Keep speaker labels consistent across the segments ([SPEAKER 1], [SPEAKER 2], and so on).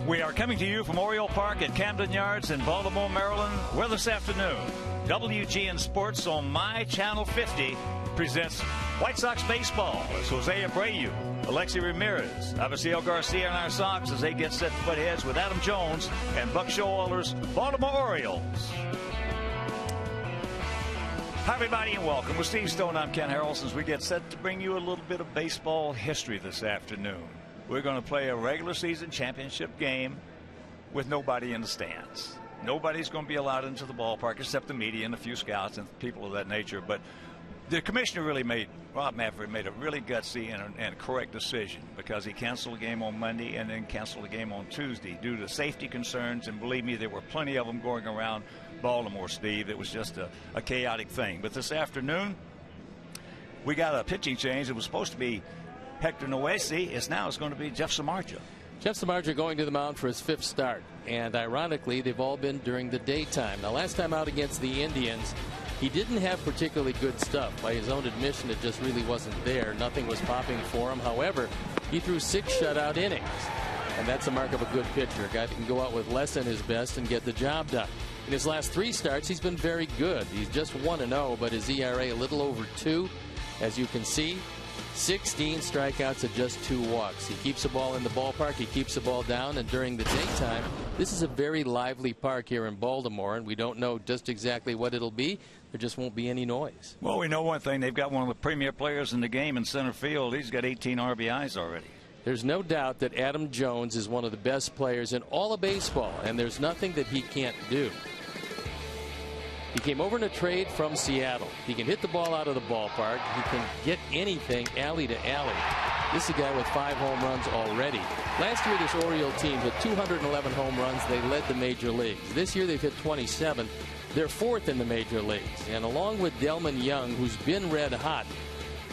[SPEAKER 1] We are coming to you from Oriole Park at Camden Yards in Baltimore, Maryland, where this afternoon, WGN Sports on My Channel 50 presents White Sox baseball. It's Jose Abreu, Alexi Ramirez, Abaciel Garcia and our Sox as they get set to butt heads with Adam Jones and Buck Showalter's Baltimore Orioles. Hi, everybody, and welcome. With Steve Stone, I'm Ken Harrelson as we get set to bring you a little bit of baseball history this afternoon. We're going to play a regular season championship game with nobody in the stands. Nobody's going to be allowed into the ballpark except the media and a few scouts and people of that nature. But the commissioner Rob Manfred made a really gutsy and correct decision because he canceled the game on Monday and then canceled the game on Tuesday due to safety concerns. And believe me, there were plenty of them going around Baltimore, Steve. It was just a chaotic thing. But this afternoon, we got a pitching change. It was supposed to be Hector Noesi. It's going to be Jeff Samardzija.
[SPEAKER 2] Jeff Samardzija going to the mound for his fifth start. And ironically, they've all been during the daytime. Now, last time out against the Indians, he didn't have particularly good stuff. By his own admission, it just really wasn't there. Nothing was popping for him. However, he threw 6 shutout innings. And that's a mark of a good pitcher, a guy that can go out with less than his best and get the job done. In his last 3 starts, he's been very good. He's just 1-0, but his ERA a little over 2, as you can see. 16 strikeouts and just 2 walks. He keeps the ball in the ballpark. He keeps the ball down. And during the daytime, this is a very lively park here in Baltimore, and we don't know just exactly what it'll be. There just won't be any noise.
[SPEAKER 1] Well, we know one thing. They've got one of the premier players in the game in center field. He's got 18 RBIs already.
[SPEAKER 2] There's no doubt that Adam Jones is one of the best players in all of baseball, and there's nothing that he can't do. He came over in a trade from Seattle. He can hit the ball out of the ballpark. He can get anything alley to alley. This is a guy with 5 home runs already. Last year, this Oriole team hit 211 home runs. They led the major leagues. This year, they've hit 27. They're 4th in the major leagues. And along with Delman Young, who's been red hot,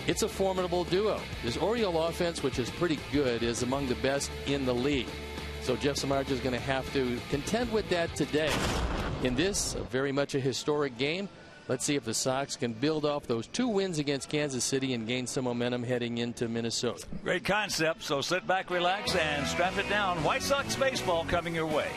[SPEAKER 2] it's a formidable duo. This Oriole offense, which is pretty good, is among the best in the league. So Jeff Samardzija is going to have to contend with that today. In this, very much a historic game, let's see if the Sox can build off those 2 wins against Kansas City and gain some momentum heading into Minnesota.
[SPEAKER 1] Great concept. So sit back, relax, and strap it down. White Sox baseball coming your way.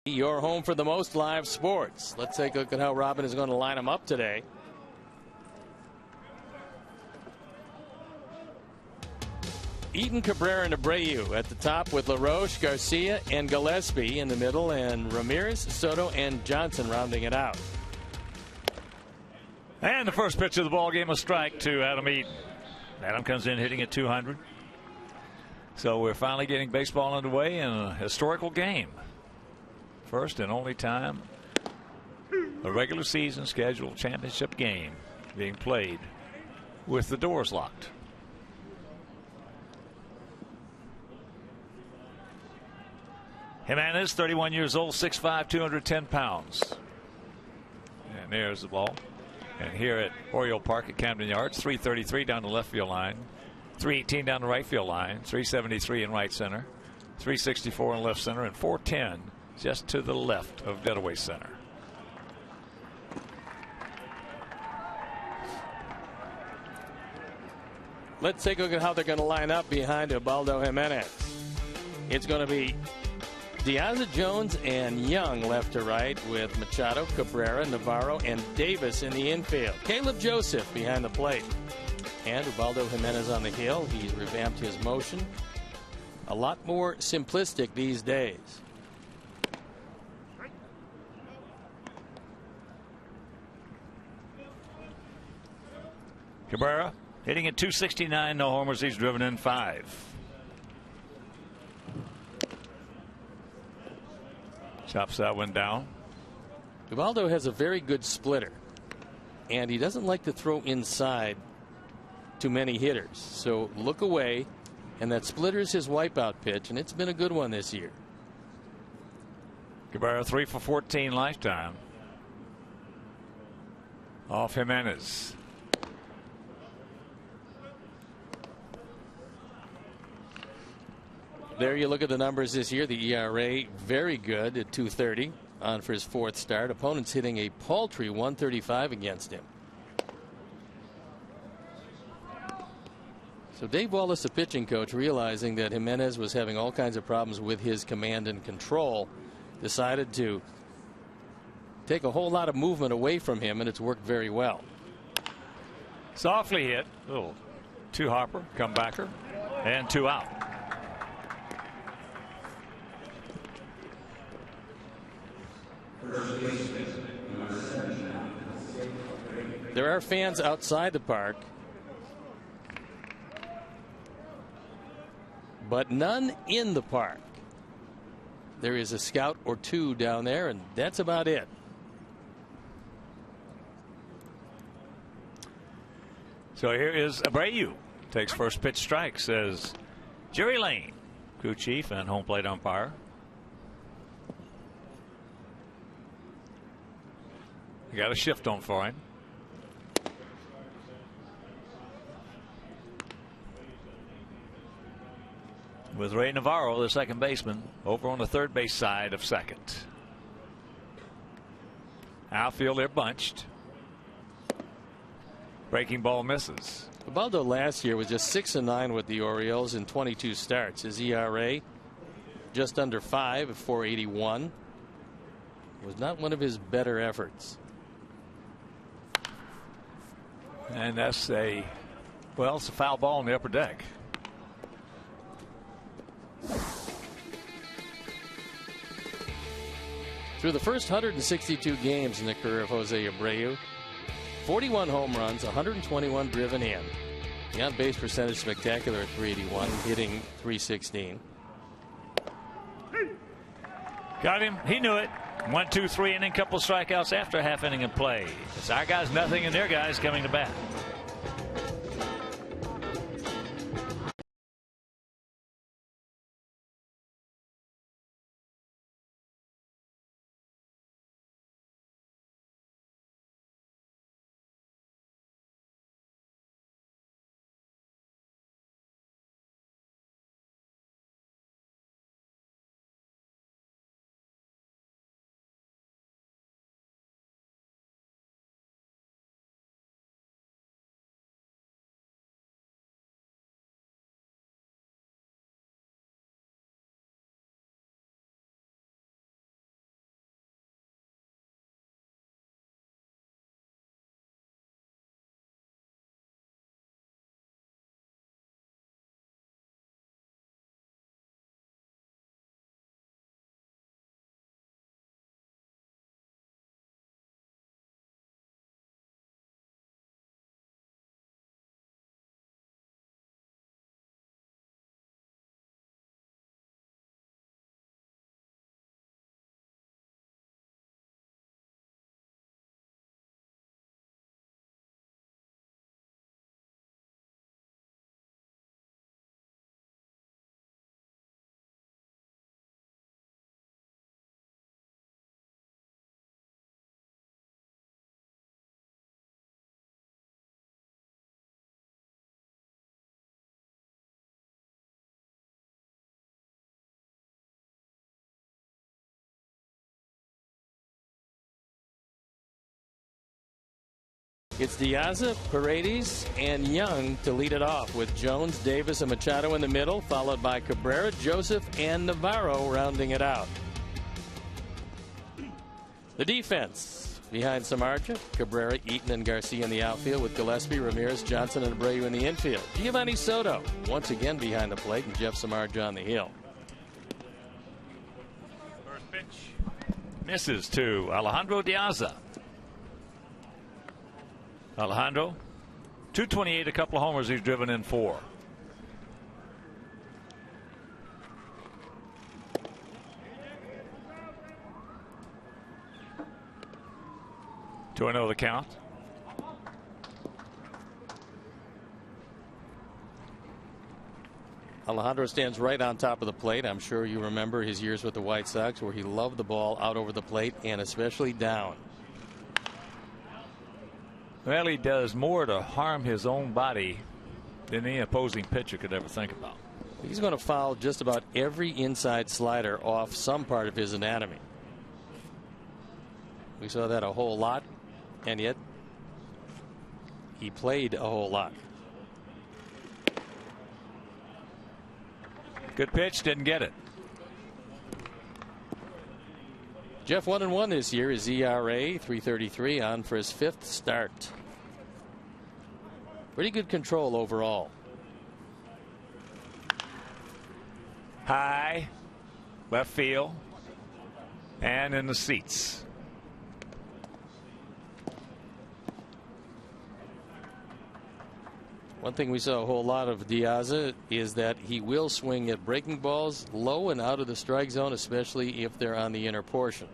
[SPEAKER 2] Your home for the most live sports. Let's take a look at how Robin is going to line them up today. Eaton, Cabrera, and Abreu at the top, with LaRoche, Garcia, and Gillespie in the middle, and Ramirez, Soto, and Johnson rounding it out.
[SPEAKER 1] And the first pitch of the ball game, a strike to Adam Eaton. Adam comes in hitting at 200. So we're finally getting baseball underway in a historical game. First and only time a regular season scheduled championship game being played with the doors locked. Jimenez, 31 years old, 6'5", 210 pounds. And there's the ball. And here at Oriole Park at Camden Yards, 333 down the left field line, 318 down the right field line, 373 in right center, 364 in left center, and 410 just to the left of Getaway Center.
[SPEAKER 2] Let's take a look at how they're going to line up behind Ubaldo Jimenez. It's going to be Diaz, Jones, and Young left to right, with Machado, Cabrera, Navarro, and Davis in the infield. Caleb Joseph behind the plate. And Ubaldo Jimenez on the hill. He's revamped his motion. A lot more simplistic these days.
[SPEAKER 1] Cabrera hitting at 269, no homers. He's driven in 5. Chops that one down.
[SPEAKER 2] Ubaldo has a very good splitter, and he doesn't like to throw inside too many hitters. So look away, and that splitter is his wipeout pitch, and it's been a good one this year.
[SPEAKER 1] Cabrera 3 for 14 lifetime. Off Jimenez.
[SPEAKER 2] There you look at the numbers this year. The ERA very good at 2.30 on for his 4th start. Opponents hitting a paltry 135 against him. So Dave Wallace, the pitching coach, realizing that Jimenez was having all kinds of problems with his command and control, decided to take a whole lot of movement away from him, and it's worked very well.
[SPEAKER 1] Softly hit. Little 2-hopper, comebacker, and 2 out.
[SPEAKER 2] There are fans outside the park, but none in the park. There is a scout or 2 down there, and that's about it.
[SPEAKER 1] So here is Abreu. Takes first pitch strike, says Jerry Lane, crew chief and home plate umpire. You got a shift on for him. With Ray Navarro, the second baseman, over on the third base side of second. Outfield, they're bunched. Breaking ball misses.
[SPEAKER 2] Ubaldo last year was just 6-9 with the Orioles in 22 starts. His ERA just under 5 at 4.81. Was not one of his better efforts.
[SPEAKER 1] And that's it's a foul ball in the upper deck.
[SPEAKER 2] Through the first 162 games in the career of Jose Abreu, 41 home runs, 121 driven in. The on-base percentage spectacular at 381, hitting 316.
[SPEAKER 1] Got him. He knew it. 1, 2, 3 inning, couple strikeouts after a half inning of play. It's our guys nothing and their guys coming to bat.
[SPEAKER 2] It's Diaz, Paredes, and Young to lead it off, with Jones, Davis, and Machado in the middle, followed by Cabrera, Joseph, and Navarro rounding it out. The defense behind Samardzija, Cabrera, Eaton, and Garcia in the outfield, with Gillespie, Ramirez, Johnson, and Abreu in the infield. Giovanni Soto once again behind the plate, and Jeff Samardzija on the hill.
[SPEAKER 1] First pitch misses to Alejandro Diaz. Alejandro, 228, a couple of homers. He's driven in 4. To another count.
[SPEAKER 2] Alejandro stands right on top of the plate. I'm sure you remember his years with the White Sox, where he loved the ball out over the plate and especially down.
[SPEAKER 1] Well, he does more to harm his own body than any opposing pitcher could ever think about.
[SPEAKER 2] He's going to foul just about every inside slider off some part of his anatomy. We saw that a whole lot, and yet he played a whole lot.
[SPEAKER 1] Good pitch, didn't get it.
[SPEAKER 2] Jeff 1-1 this year. His ERA 3.33, on for his 5th start. Pretty good control overall.
[SPEAKER 1] High, left field, and in the seats.
[SPEAKER 2] One thing we saw a whole lot of Diaz is that he will swing at breaking balls low and out of the strike zone, especially if they're on the inner portion.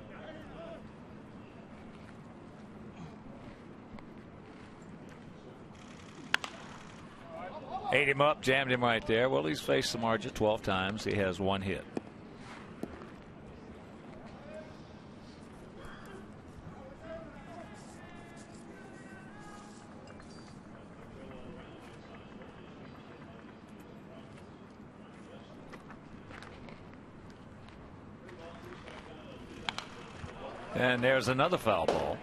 [SPEAKER 1] Ate him up, jammed him right there. Well, he's faced Samardzija 12 times. He has 1 hit. And there's another foul ball.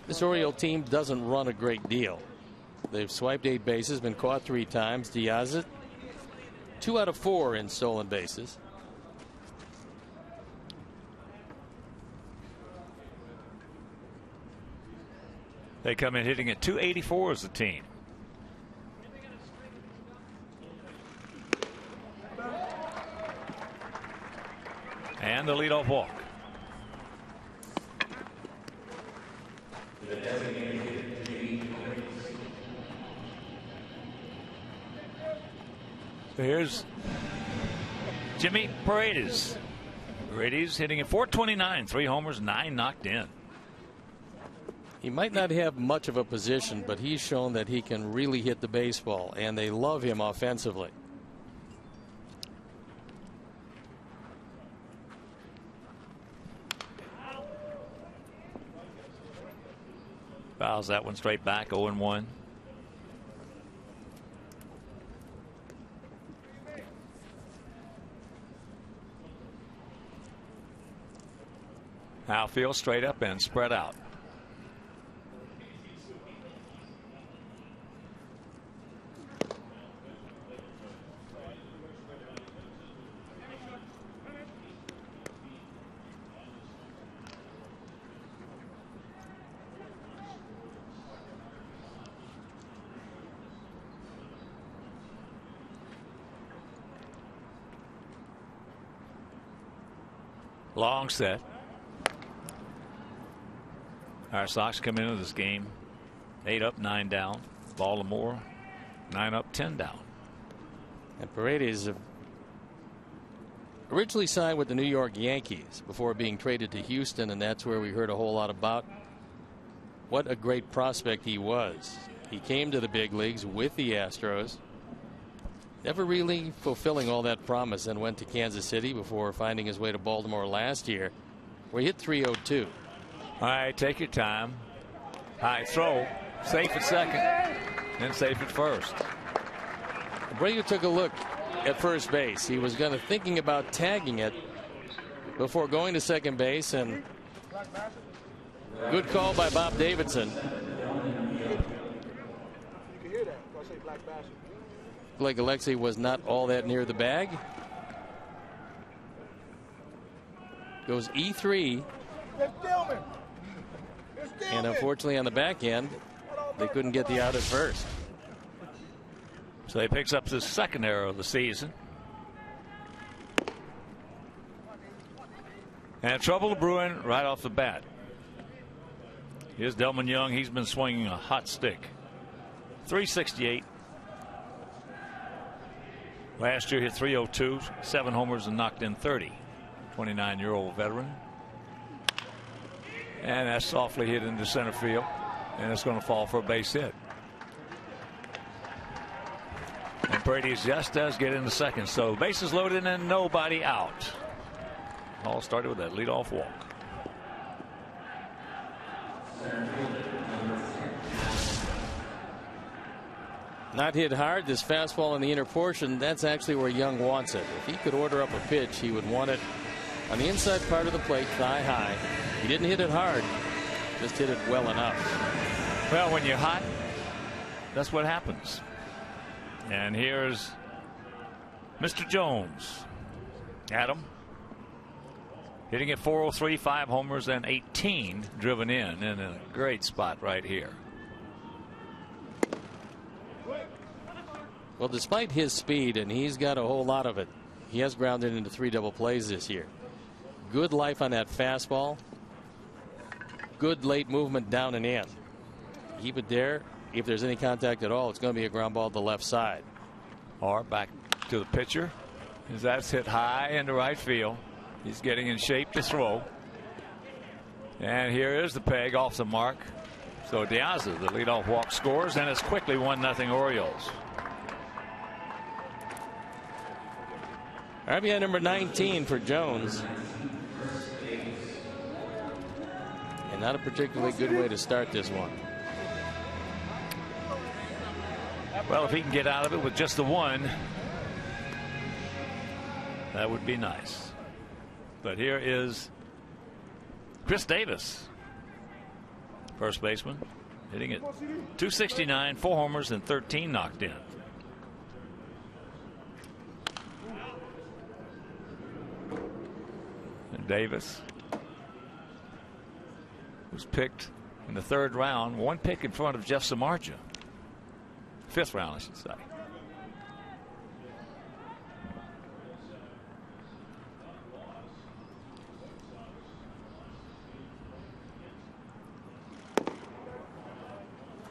[SPEAKER 2] This Oriole team doesn't run a great deal. They've swiped 8 bases, been caught 3 times. Diaz, 2 out of 4 in stolen bases.
[SPEAKER 1] They come in hitting at .284 as a team. And the leadoff walk. So here's Jimmy Paredes. Paredes hitting at .429, 3 homers, 9 knocked in.
[SPEAKER 2] He might not have much of a position, but he's shown that he can really hit the baseball, and they love him offensively.
[SPEAKER 1] Fouls that one straight back, 0-1. Outfield straight up and spread out. Long set. Our Sox come into this game 8 up, 9 down. Baltimore 9 up, 10 down.
[SPEAKER 2] And Paredes originally signed with the New York Yankees before being traded to Houston, and that's where we heard a whole lot about what a great prospect he was. He came to the big leagues with the Astros, never really fulfilling all that promise, and went to Kansas City before finding his way to Baltimore last year, where he hit .302.
[SPEAKER 1] All right, take your time. High throw, safe at second, then safe at first.
[SPEAKER 2] Abreu took a look at first base. He was thinking about tagging it before going to second base, and good call by Bob Davidson.
[SPEAKER 3] can hear that. I say black bastard.
[SPEAKER 2] Like Alexei was not all that near the bag. Goes E3. And unfortunately on the back end, they couldn't get the out at first.
[SPEAKER 1] So he picks up his second error of the season. And trouble brewing right off the bat. Here's Delman Young. He's been swinging a hot stick. 368. Last year hit 302, 7 homers and knocked in 30. 29-year-old veteran. And that's softly hit into center field. And it's going to fall for a base hit. And Brady just does get into second. So bases loaded and nobody out. All started with that leadoff walk.
[SPEAKER 2] Not hit hard. This fastball in the inner portion, that's actually where Young wants it. If he could order up a pitch, he would want it on the inside part of the plate, thigh high. He didn't hit it hard, just hit it well enough.
[SPEAKER 1] Well, when you're hot, that's what happens. And here's Mr. Jones. Adam hitting at 403, 5 homers and 18 driven in a great spot right here.
[SPEAKER 2] Well, despite his speed, and he's got a whole lot of it, he has grounded into 3 double plays this year. Good life on that fastball. Good late movement down and in. Keep it there. If there's any contact at all, it's going to be a ground ball to the left side.
[SPEAKER 1] Or back to the pitcher. As that's hit high into right field. He's getting in shape to throw. And here is the peg off the mark. So Diaza, the leadoff walk, scores, and it's quickly 1-0 Orioles.
[SPEAKER 2] RBI number 19 for Jones. And not a particularly good way to start this one.
[SPEAKER 1] Well, if he can get out of it with just the one, that would be nice. But here is Chris Davis, first baseman, hitting it 269, 4 homers and 13 knocked in. And Davis was picked in the 3rd round, 1 pick in front of Jeff Samardzija. 5th round, I should say.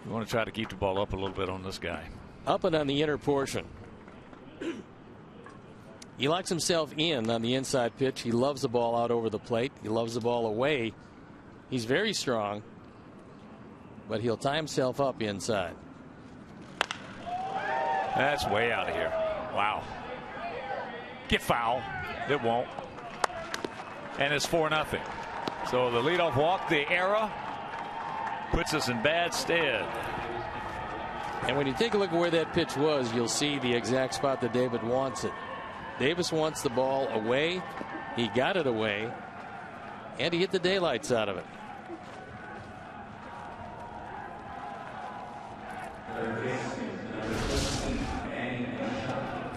[SPEAKER 1] You want to try to keep the ball up a little bit on this guy.
[SPEAKER 2] Up and on the inner portion. He locks himself in on the inside pitch. He loves the ball out over the plate. He loves the ball away. He's very strong, but he'll tie himself up inside.
[SPEAKER 1] That's way out of here. Wow. Get foul. It won't. And it's 4-0. So the leadoff walk, the error, puts us in bad stead.
[SPEAKER 2] And when you take a look at where that pitch was, you'll see the exact spot that David wants it. Davis wants the ball away. He got it away, and he hit the daylights out of it.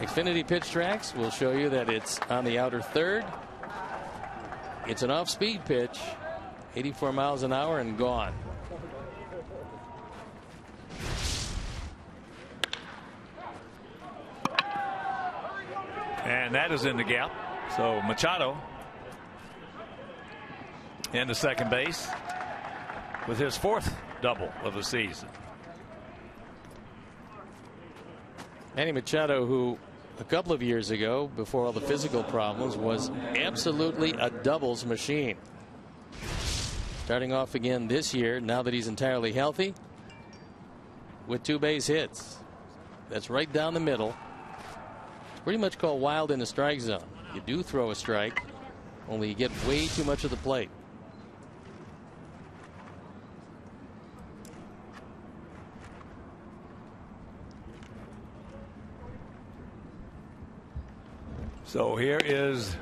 [SPEAKER 2] Xfinity Pitch Tracks will show you that it's on the outer third. It's an off-speed pitch, 84 miles an hour and gone.
[SPEAKER 1] And that is in the gap. So Machado into second base with his 4th double of the season.
[SPEAKER 2] Manny Machado, who a couple of years ago, before all the physical problems, was absolutely a doubles machine. Starting off again this year, now that he's entirely healthy, with 2 base hits. That's right down the middle. Pretty much called wild in the strike zone. You do throw a strike, only you get way too much of the plate.
[SPEAKER 1] So here is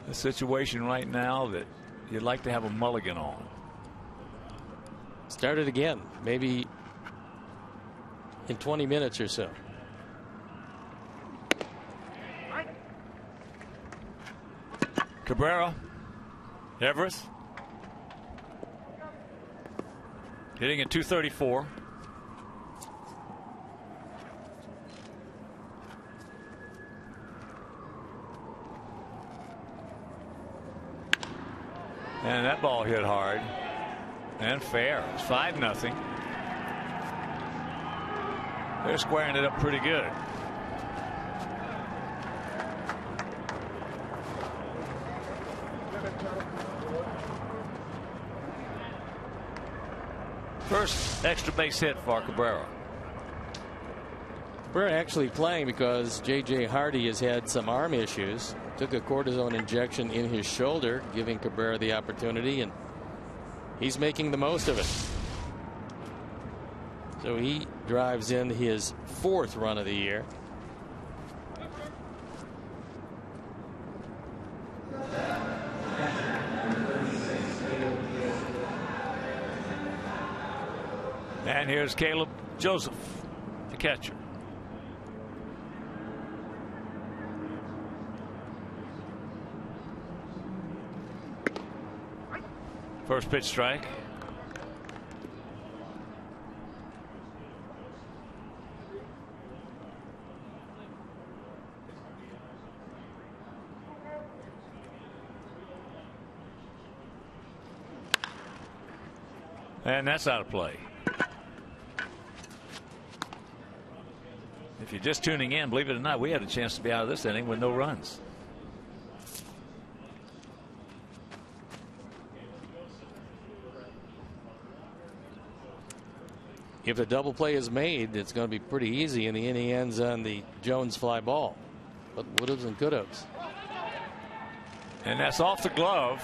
[SPEAKER 1] a situation right now that you'd like to have a mulligan on.
[SPEAKER 2] Start it again, maybe in 20 minutes or so.
[SPEAKER 1] Cabrera, Everest, hitting at 234. And that ball hit hard and fair. It's 5-0. They're squaring it up pretty good. First extra base hit for Cabrera.
[SPEAKER 2] We're actually playing because J.J. Hardy has had some arm issues. Took a cortisone injection in his shoulder, giving Cabrera the opportunity, and he's making the most of it. So he drives in his 4th run of the year.
[SPEAKER 1] And here's Caleb Joseph, the catcher. First pitch strike. And that's out of play. If you're just tuning in, believe it or not, we had a chance to be out of this inning with no runs.
[SPEAKER 2] If a double play is made, it's going to be pretty easy, and the inning ends on the Jones fly ball. But would-haves and could-haves.
[SPEAKER 1] And that's off the glove.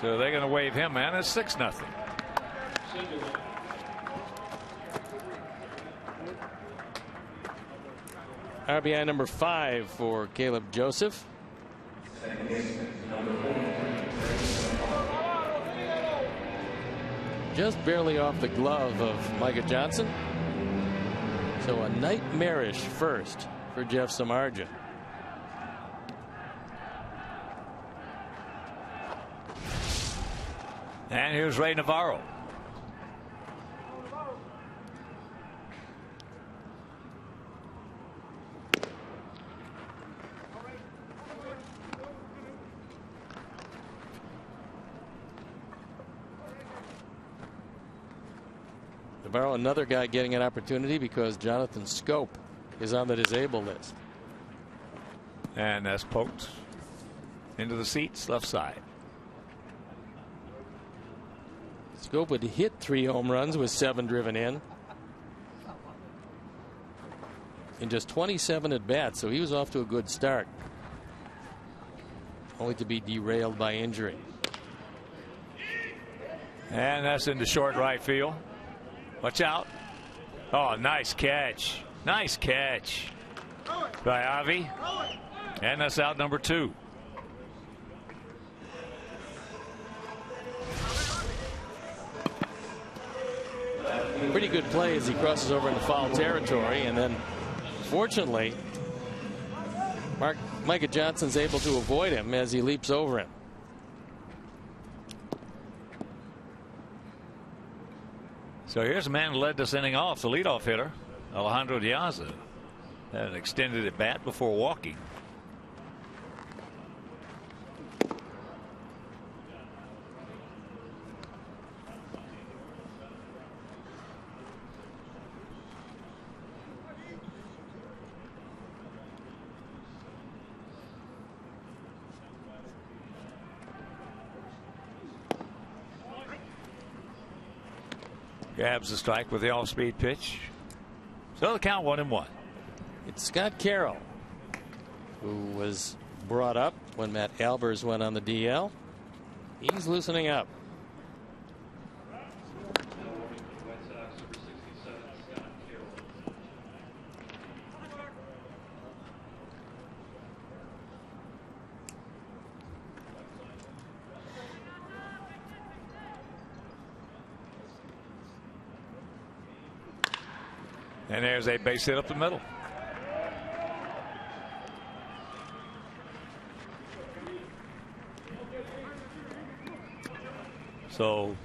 [SPEAKER 1] So they're going to wave him, man. It's 6-0.
[SPEAKER 2] RBI number 5 for Caleb Joseph. Just barely off the glove of Micah Johnson. So a nightmarish first for Jeff Samardzija.
[SPEAKER 1] And here's Ray Navarro.
[SPEAKER 2] Navarro, another guy getting an opportunity because Jonathan Scope is on the disabled list.
[SPEAKER 1] And that's poked into the seats left side.
[SPEAKER 2] Scope would hit 3 home runs with 7 driven in just 27 at bats, so he was off to a good start, only to be derailed by injury.
[SPEAKER 1] And that's into short right field. Watch out. Oh, nice catch. Nice catch by Avi. And that's out number 2.
[SPEAKER 2] Pretty good play as he crosses over into foul territory, and then fortunately Micah Johnson's able to avoid him as he leaps over him.
[SPEAKER 1] So here's a man who led this inning off, the leadoff hitter, Alejandro Diaz, had an extended at bat before walking. Grabs the strike with the off-speed pitch. So the count 1-1.
[SPEAKER 2] It's Scott Carroll who was brought up when Matt Albers went on the DL. He's loosening up.
[SPEAKER 1] And there's a base hit up the middle. So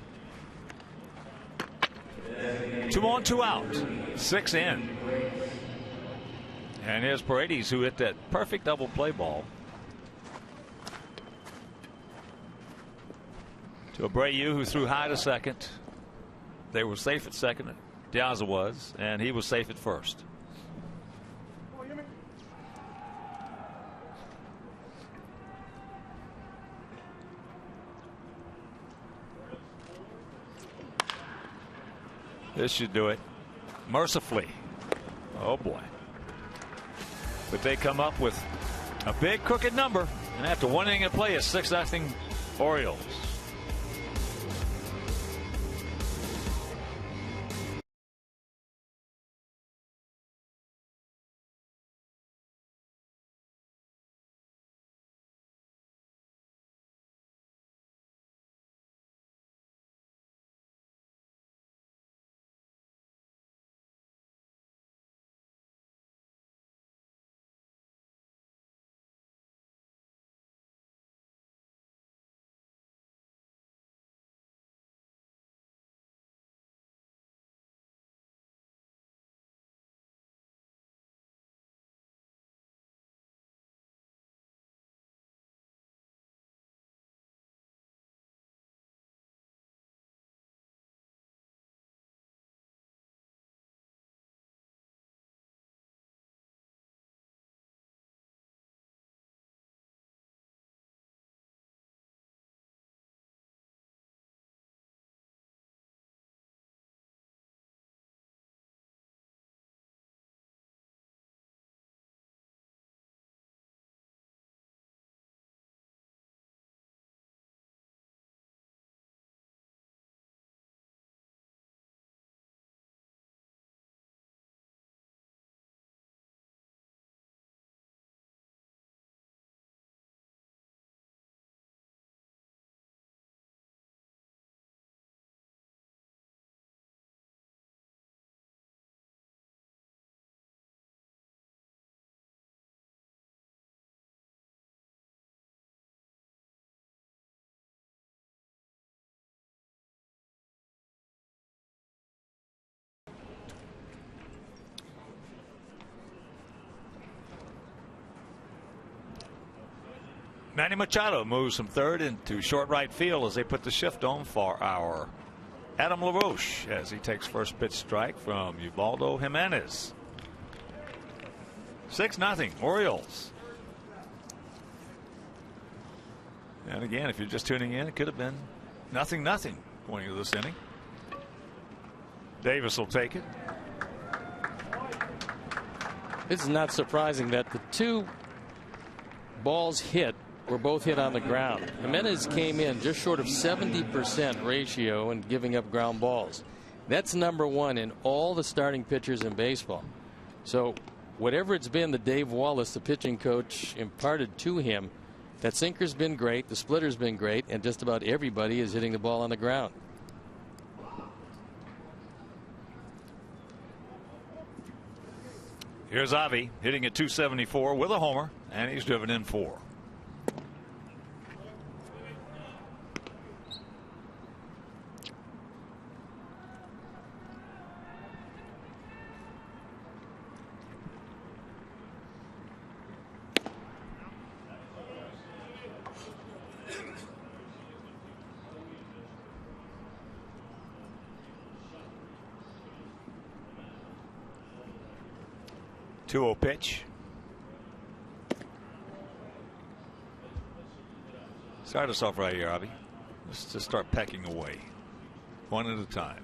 [SPEAKER 1] 2 on, 2 out, 6 in. And here's Paredes, who hit that perfect double play ball to Abreu, who threw high to second. They were safe at second. Diaz was, and he was safe at first. This should do it mercifully. Oh boy. But they come up with a big crooked number, and after 1 inning of play, it's 6-0 Orioles. Manny Machado moves from third into short right field as they put the shift on for our Adam LaRoche as he takes first pitch strike from Ubaldo Jimenez. 6-0 Orioles. And again, if you're just tuning in, it could have been 0-0 going into this inning. Davis will take it.
[SPEAKER 2] It's not surprising that the 2 balls hit were both hit on the ground. Jimenez came in just short of 70% ratio in giving up ground balls. That's #1 in all the starting pitchers in baseball. So whatever it's been that Dave Wallace, the pitching coach, imparted to him, that sinker's been great, the splitter's been great, and just about everybody is hitting the ball on the ground.
[SPEAKER 1] Here's Avi hitting at .274 with a homer, and he's driven in 4. .2-0 pitch. Start us off right here, Avi. Let's just start pecking away, one at a time.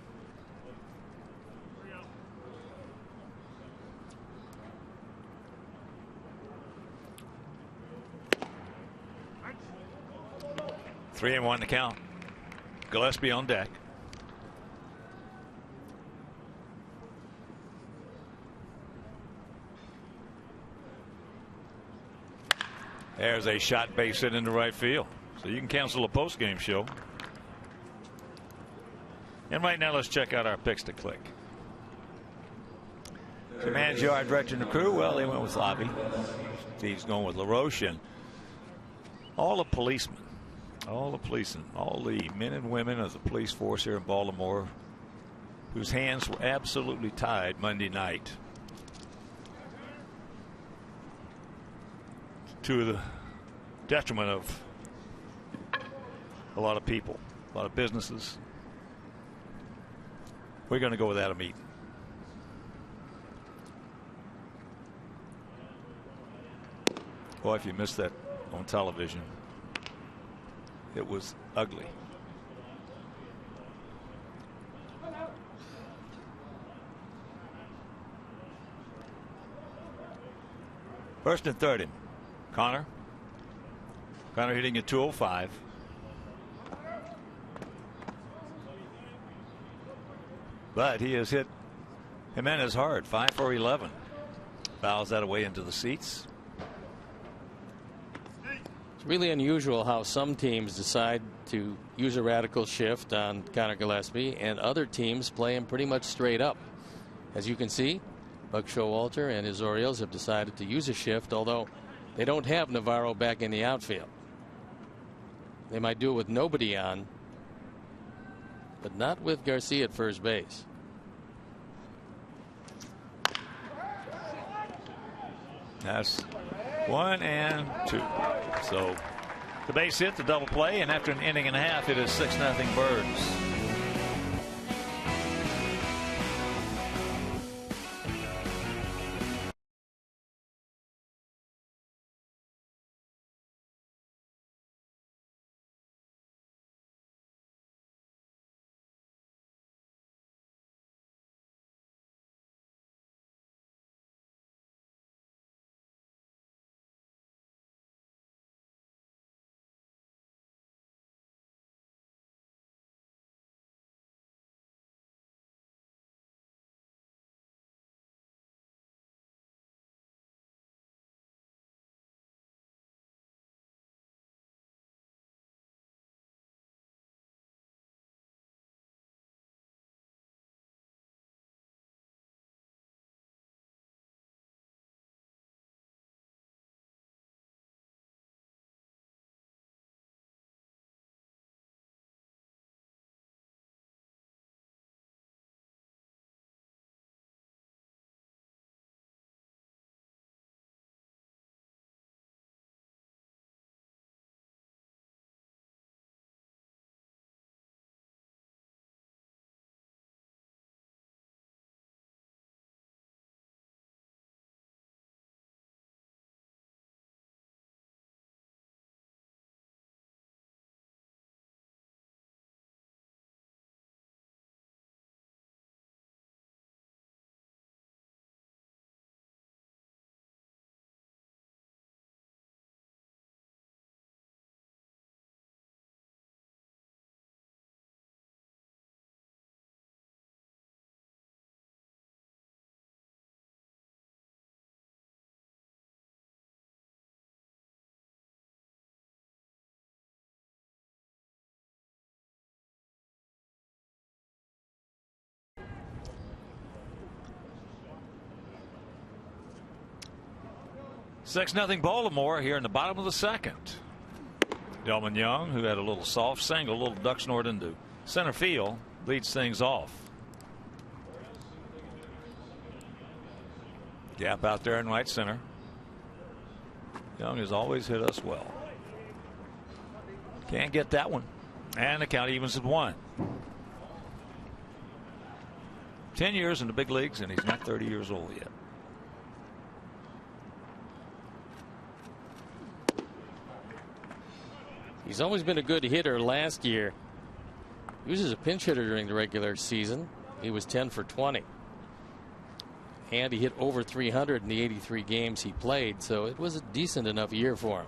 [SPEAKER 1] Three and 1 to count. Gillespie on deck. There's a shot base hit into right field. So you can cancel a post-game show. And right now, let's check out our picks to click. The manager, our director, and the crew. Well, they went with Lavi. Steve's going with LaRoche, and all the policemen, all the men and women of the police force here in Baltimore, whose hands were absolutely tied Monday night to the detriment of a lot of people, a lot of businesses. We're going to go with Adam Eaton. Boy, if you missed that on television, it was ugly. First and third him. Connor hitting at 205. But he has hit Jimenez hard. 5 for 11. Fouls that away into the seats.
[SPEAKER 2] It's really unusual how some teams decide to use a radical shift on Connor Gillespie, and other teams play him pretty much straight up. As you can see, Buck Showalter and his Orioles have decided to use a shift, although they don't have Navarro back in the outfield. They might do it with nobody on, but not with Garcia at first base.
[SPEAKER 1] That's 1 and 2. So the base hit, the double play, and after an inning and a half, it is 6-0 Birds. Six-0 Baltimore here in the bottom of the second. Delman Young, who had a little soft single, a little duck snort into center field, leads things off. Gap out there in right center. Young has always hit us well. Can't get that one. And the count evens at 1. 10 years in the big leagues, and he's not 30 years old yet.
[SPEAKER 2] He's always been a good hitter. Last year, he was a pinch hitter during the regular season. He was 10 for 20. And he hit over 300 in the 83 games he played, so it was a decent enough year for him.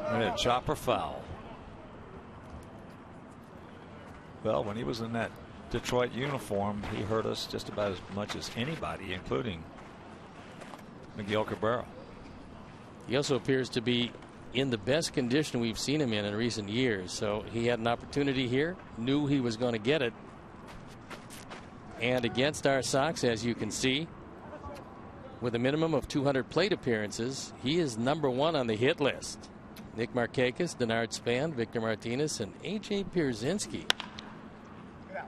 [SPEAKER 1] And a chopper foul. Well, when he was in that Detroit uniform, he hurt us just about as much as anybody, including Miguel Cabrera.
[SPEAKER 2] He also appears to be in the best condition we've seen him in recent years. So he had an opportunity here, knew he was going to get it, And against our Sox, as you can see, with a minimum of 200 plate appearances, he is #1 on the hit list. Nick Markakis, Denard Span, Victor Martinez, and A.J. Pierzynski.
[SPEAKER 3] Get out.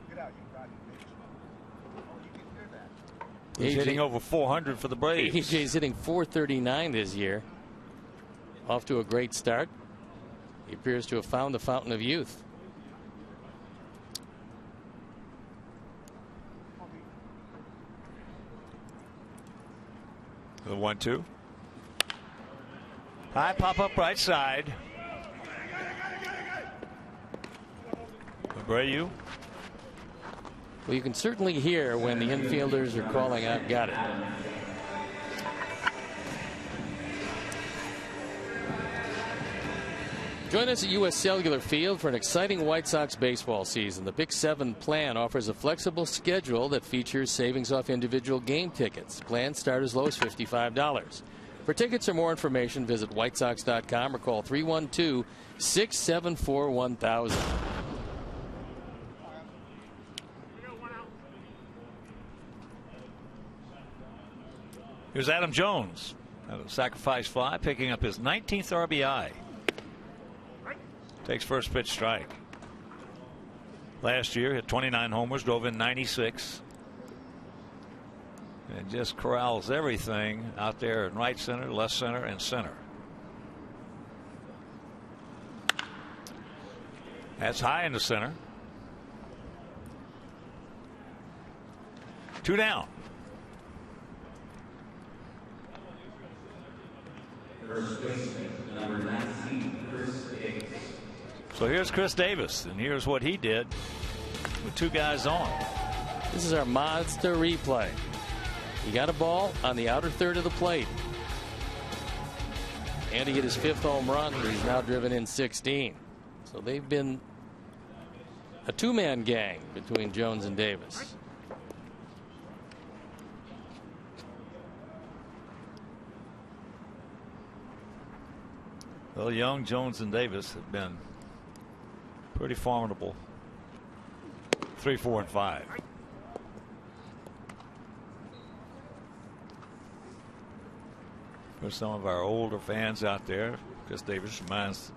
[SPEAKER 3] Get out, you rotten bitch. Oh, you can hear that.
[SPEAKER 1] He's hitting over 400 for the Braves.
[SPEAKER 2] A.J.'s hitting .439 this year. Off to a great start. He appears to have found the fountain of youth.
[SPEAKER 1] The 1-2. High pop up right side. Abreu.
[SPEAKER 2] Well, you can certainly hear when the infielders are calling out, got it. Join us at U.S. Cellular Field for an exciting White Sox baseball season. The Pick 7 plan offers a flexible schedule that features savings off individual game tickets. Plans start as low as $55. For tickets or more information, visit whitesox.com or call 312-674-1000.
[SPEAKER 1] Here's Adam Jones. A sacrifice fly, picking up his 19th RBI. Takes first pitch strike. Last year hit 29 homers, drove in 96. And just corrals everything out there in right center, left center, and center. That's high in the center. 2 down.
[SPEAKER 4] First baseman, number 19, Chris Davis.
[SPEAKER 1] So here's Chris Davis, and here's what he did with 2 guys on.
[SPEAKER 2] This is our monster replay. He got a ball on the outer third of the plate. And he hit his 5th home run. He's now driven in 16. So they've been a 2-man gang between Jones and Davis.
[SPEAKER 1] Well, Young, Jones, and Davis have been pretty formidable. 3, 4, and 5. For some of our older fans out there, Chris Davis reminds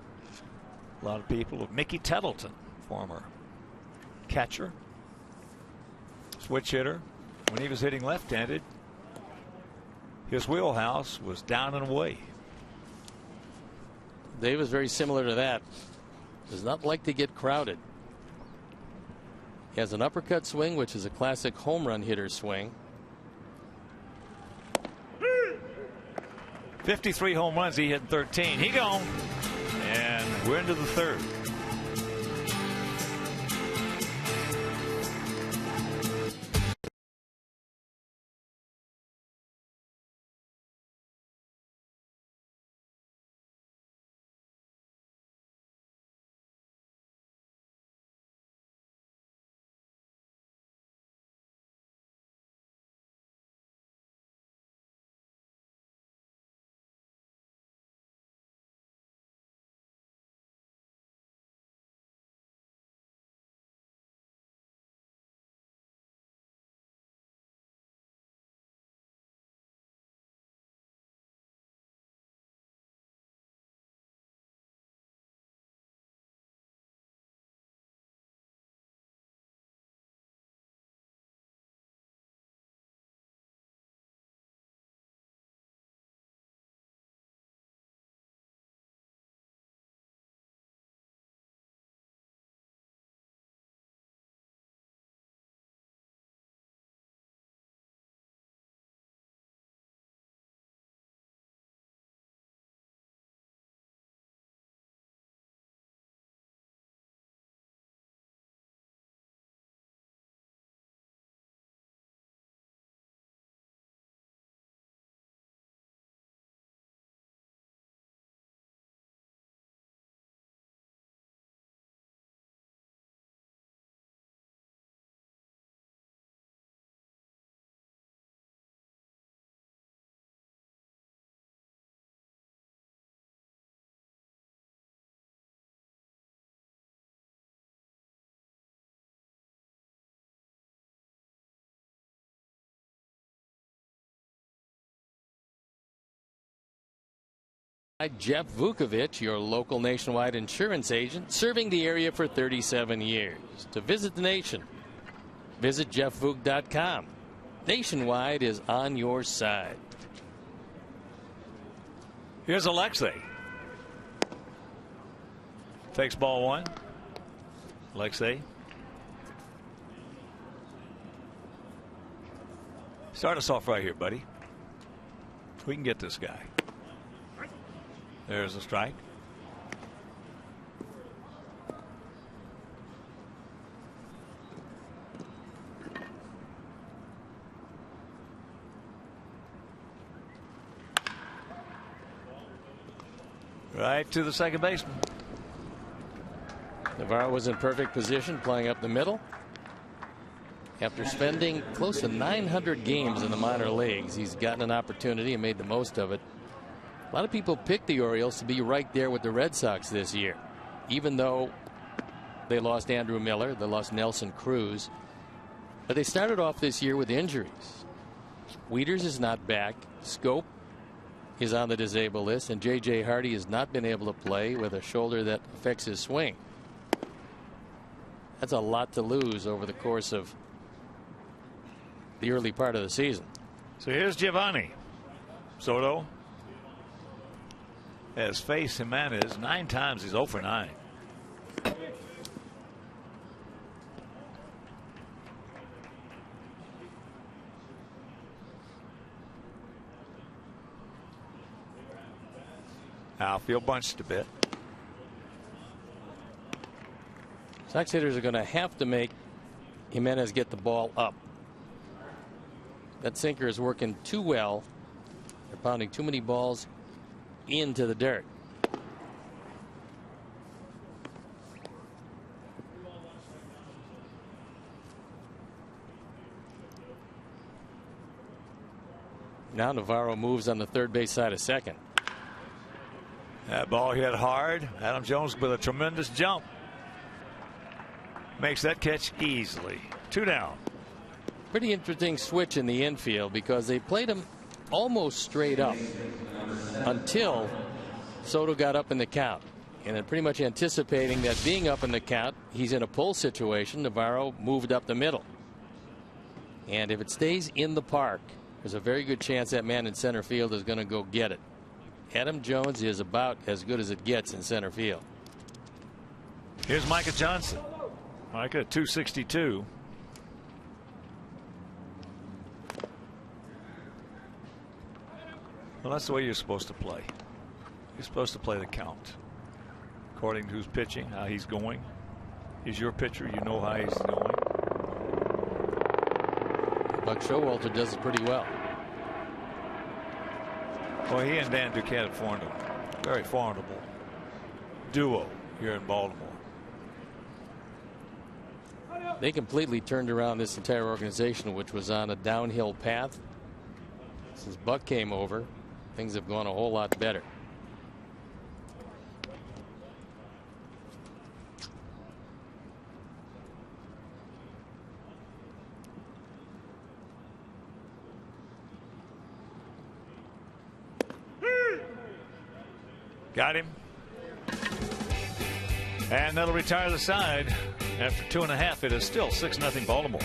[SPEAKER 1] a lot of people of Mickey Tettleton, former catcher, switch hitter. When he was hitting left-handed, his wheelhouse was down and away.
[SPEAKER 2] Davis very similar to that. Does not like to get crowded. He has an uppercut swing, which is a classic home run hitter swing.
[SPEAKER 1] 53 home runs he hit in 13. He gone. And we're into the 3rd.
[SPEAKER 2] Jeff Vukovich, your local Nationwide insurance agent, serving the area for 37 years. To visit the nation, visit jeffvuk.com. Nationwide is on your side.
[SPEAKER 1] Here's Alexei. Takes ball one. Alexei. Start us off right here, buddy. We can get this guy. There's a strike. Right to the second baseman.
[SPEAKER 2] Navarro was in perfect position, playing up the middle. After spending close to 900 games in the minor leagues, he's gotten an opportunity and made the most of it. A lot of people picked the Orioles to be right there with the Red Sox this year, even though they lost Andrew Miller, they lost Nelson Cruz. But they started off this year with injuries. Wieters is not back. Scope is on the disabled list, and J.J. Hardy has not been able to play with a shoulder that affects his swing. That's a lot to lose over the course of the early part of the season.
[SPEAKER 1] So here's Giovanni. Soto has faced Jimenez 9 times. He's 0 for 9. Outfield bunched a bit.
[SPEAKER 2] Sox hitters are going to have to make Jimenez get the ball up. That sinker is working too well. They're pounding too many balls into the dirt. Now Navarro moves on the third base side of second.
[SPEAKER 1] That ball hit hard. Adam Jones with a tremendous jump. Makes that catch easily. 2 down.
[SPEAKER 2] Pretty interesting switch in the infield because they played him almost straight up until Soto got up in the count. And then pretty much anticipating that being up in the count, he's in a pull situation. Navarro moved up the middle. And if it stays in the park, there's a very good chance that man in center field is going to go get it. Adam Jones is about as good as it gets in center field.
[SPEAKER 1] Here's Micah Johnson. Micah 262. Well, that's the way you're supposed to play. You're supposed to play the count according to who's pitching, how he's going. He's your pitcher. You know how he's going.
[SPEAKER 2] Buck Showalter does it pretty well.
[SPEAKER 1] Well, he and Dan Duquette have formed a very formidable duo here in Baltimore.
[SPEAKER 2] They completely turned around this entire organization, which was on a downhill path. Since Buck came over, things have gone a whole lot better.
[SPEAKER 1] Got him. And that'll retire the side. After 2.5, it is still 6-0 Baltimore.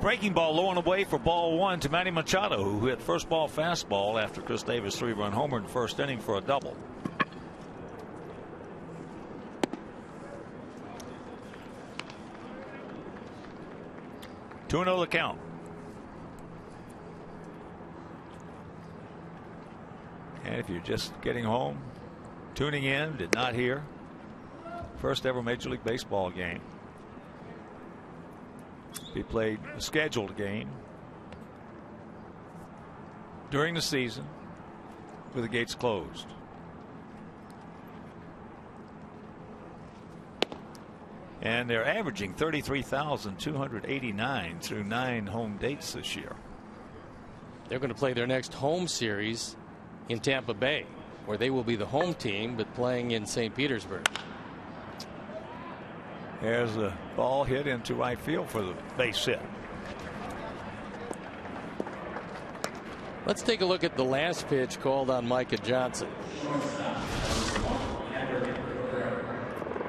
[SPEAKER 1] Breaking ball low and away for ball one to Manny Machado, who hit first ball fastball after Chris Davis' 3-run homer in the first inning for a double. Two and 0 the count. And if you're just getting home, tuning in, did not hear, first ever Major League Baseball game. He played a scheduled game during the season with the gates closed. And they're averaging 33,289 through 9 home dates this year.
[SPEAKER 2] They're going to play their next home series in Tampa Bay, where they will be the home team, but playing in St. Petersburg.
[SPEAKER 1] There's a ball hit into right field for the base hit.
[SPEAKER 2] Let's take a look at the last pitch called on Micah Johnson.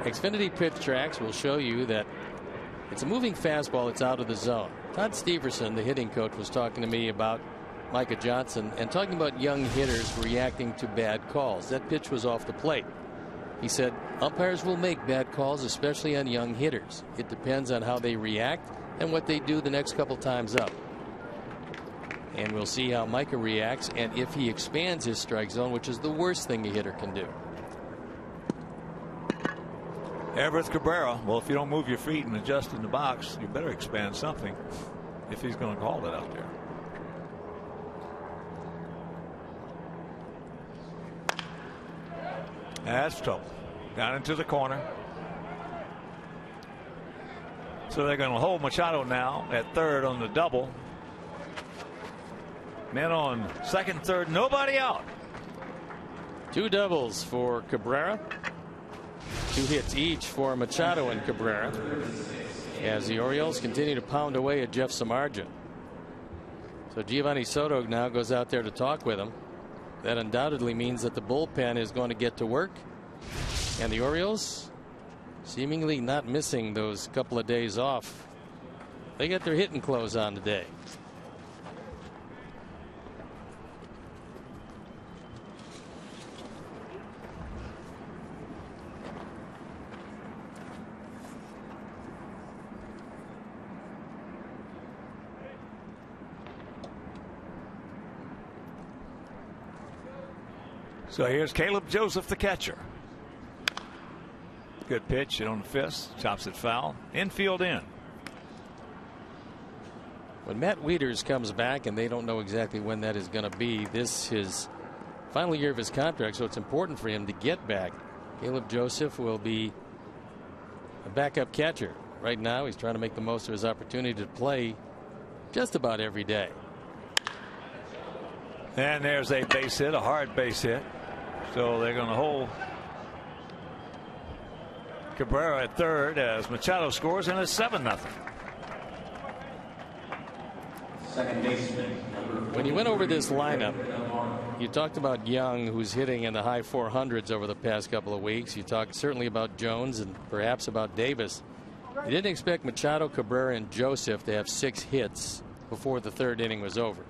[SPEAKER 2] Xfinity Pitch Tracks will show you that it's a moving fastball. It's out of the zone. Todd Steverson, the hitting coach, was talking to me about Micah Johnson and talking about young hitters reacting to bad calls. That pitch was off the plate. He said umpires will make bad calls, especially on young hitters. It depends on how they react and what they do the next couple times up. And we'll see how Micah reacts and if he expands his strike zone, which is the worst thing a hitter can do.
[SPEAKER 1] Everett Cabrera. Well, if you don't move your feet and adjust in the box, you better expand something if he's going to call it out there. That's trouble. Down into the corner. So they're going to hold Machado now at third on the double. Men on second, third, nobody out.
[SPEAKER 2] 2 doubles for Cabrera. 2 hits each for Machado and Cabrera as the Orioles continue to pound away at Jeff Samardzija. So Giovanni Soto now goes out there to talk with him. That undoubtedly means that the bullpen is going to get to work, and the Orioles seemingly not missing those couple of days off. They got their hitting clothes on today.
[SPEAKER 1] So here's Caleb Joseph, the catcher. Good pitch, hit on the fist, chops it foul. Infield in.
[SPEAKER 2] When Matt Wieters comes back, and they don't know exactly when that is going to be, this is his final year of his contract, so it's important for him to get back. Caleb Joseph will be a backup catcher. Right now, he's trying to make the most of his opportunity to play just about every day.
[SPEAKER 1] And there's a base hit, a hard base hit. So they're going to hold Cabrera at third as Machado scores, and it's 7-0.
[SPEAKER 4] Second baseman.
[SPEAKER 2] When you went over this lineup, you talked about Young, who's hitting in the high 400s over the past couple of weeks. You talked certainly about Jones and perhaps about Davis. You didn't expect Machado, Cabrera, and Joseph to have 6 hits before the 3rd inning was over.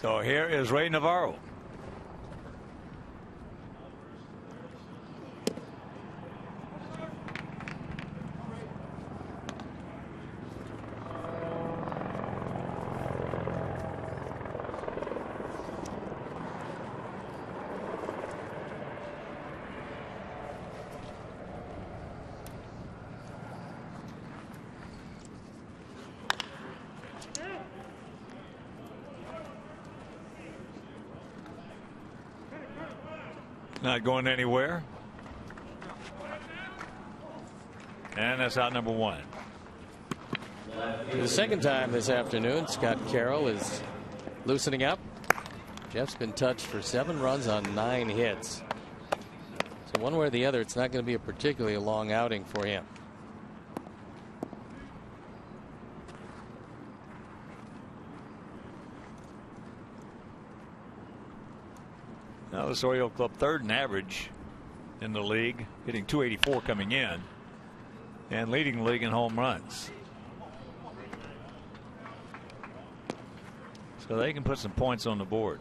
[SPEAKER 1] So here is Ray Navarro. Not going anywhere. And that's out number 1.
[SPEAKER 2] For the second time this afternoon, Scott Carroll is loosening up. Jeff's been touched for 7 runs on 9 hits. So one way or the other, it's not going to be a particularly long outing for him.
[SPEAKER 1] Now this Oriole club third in average in the league, hitting .284 coming in, and leading the league in home runs. So they can put some points on the board.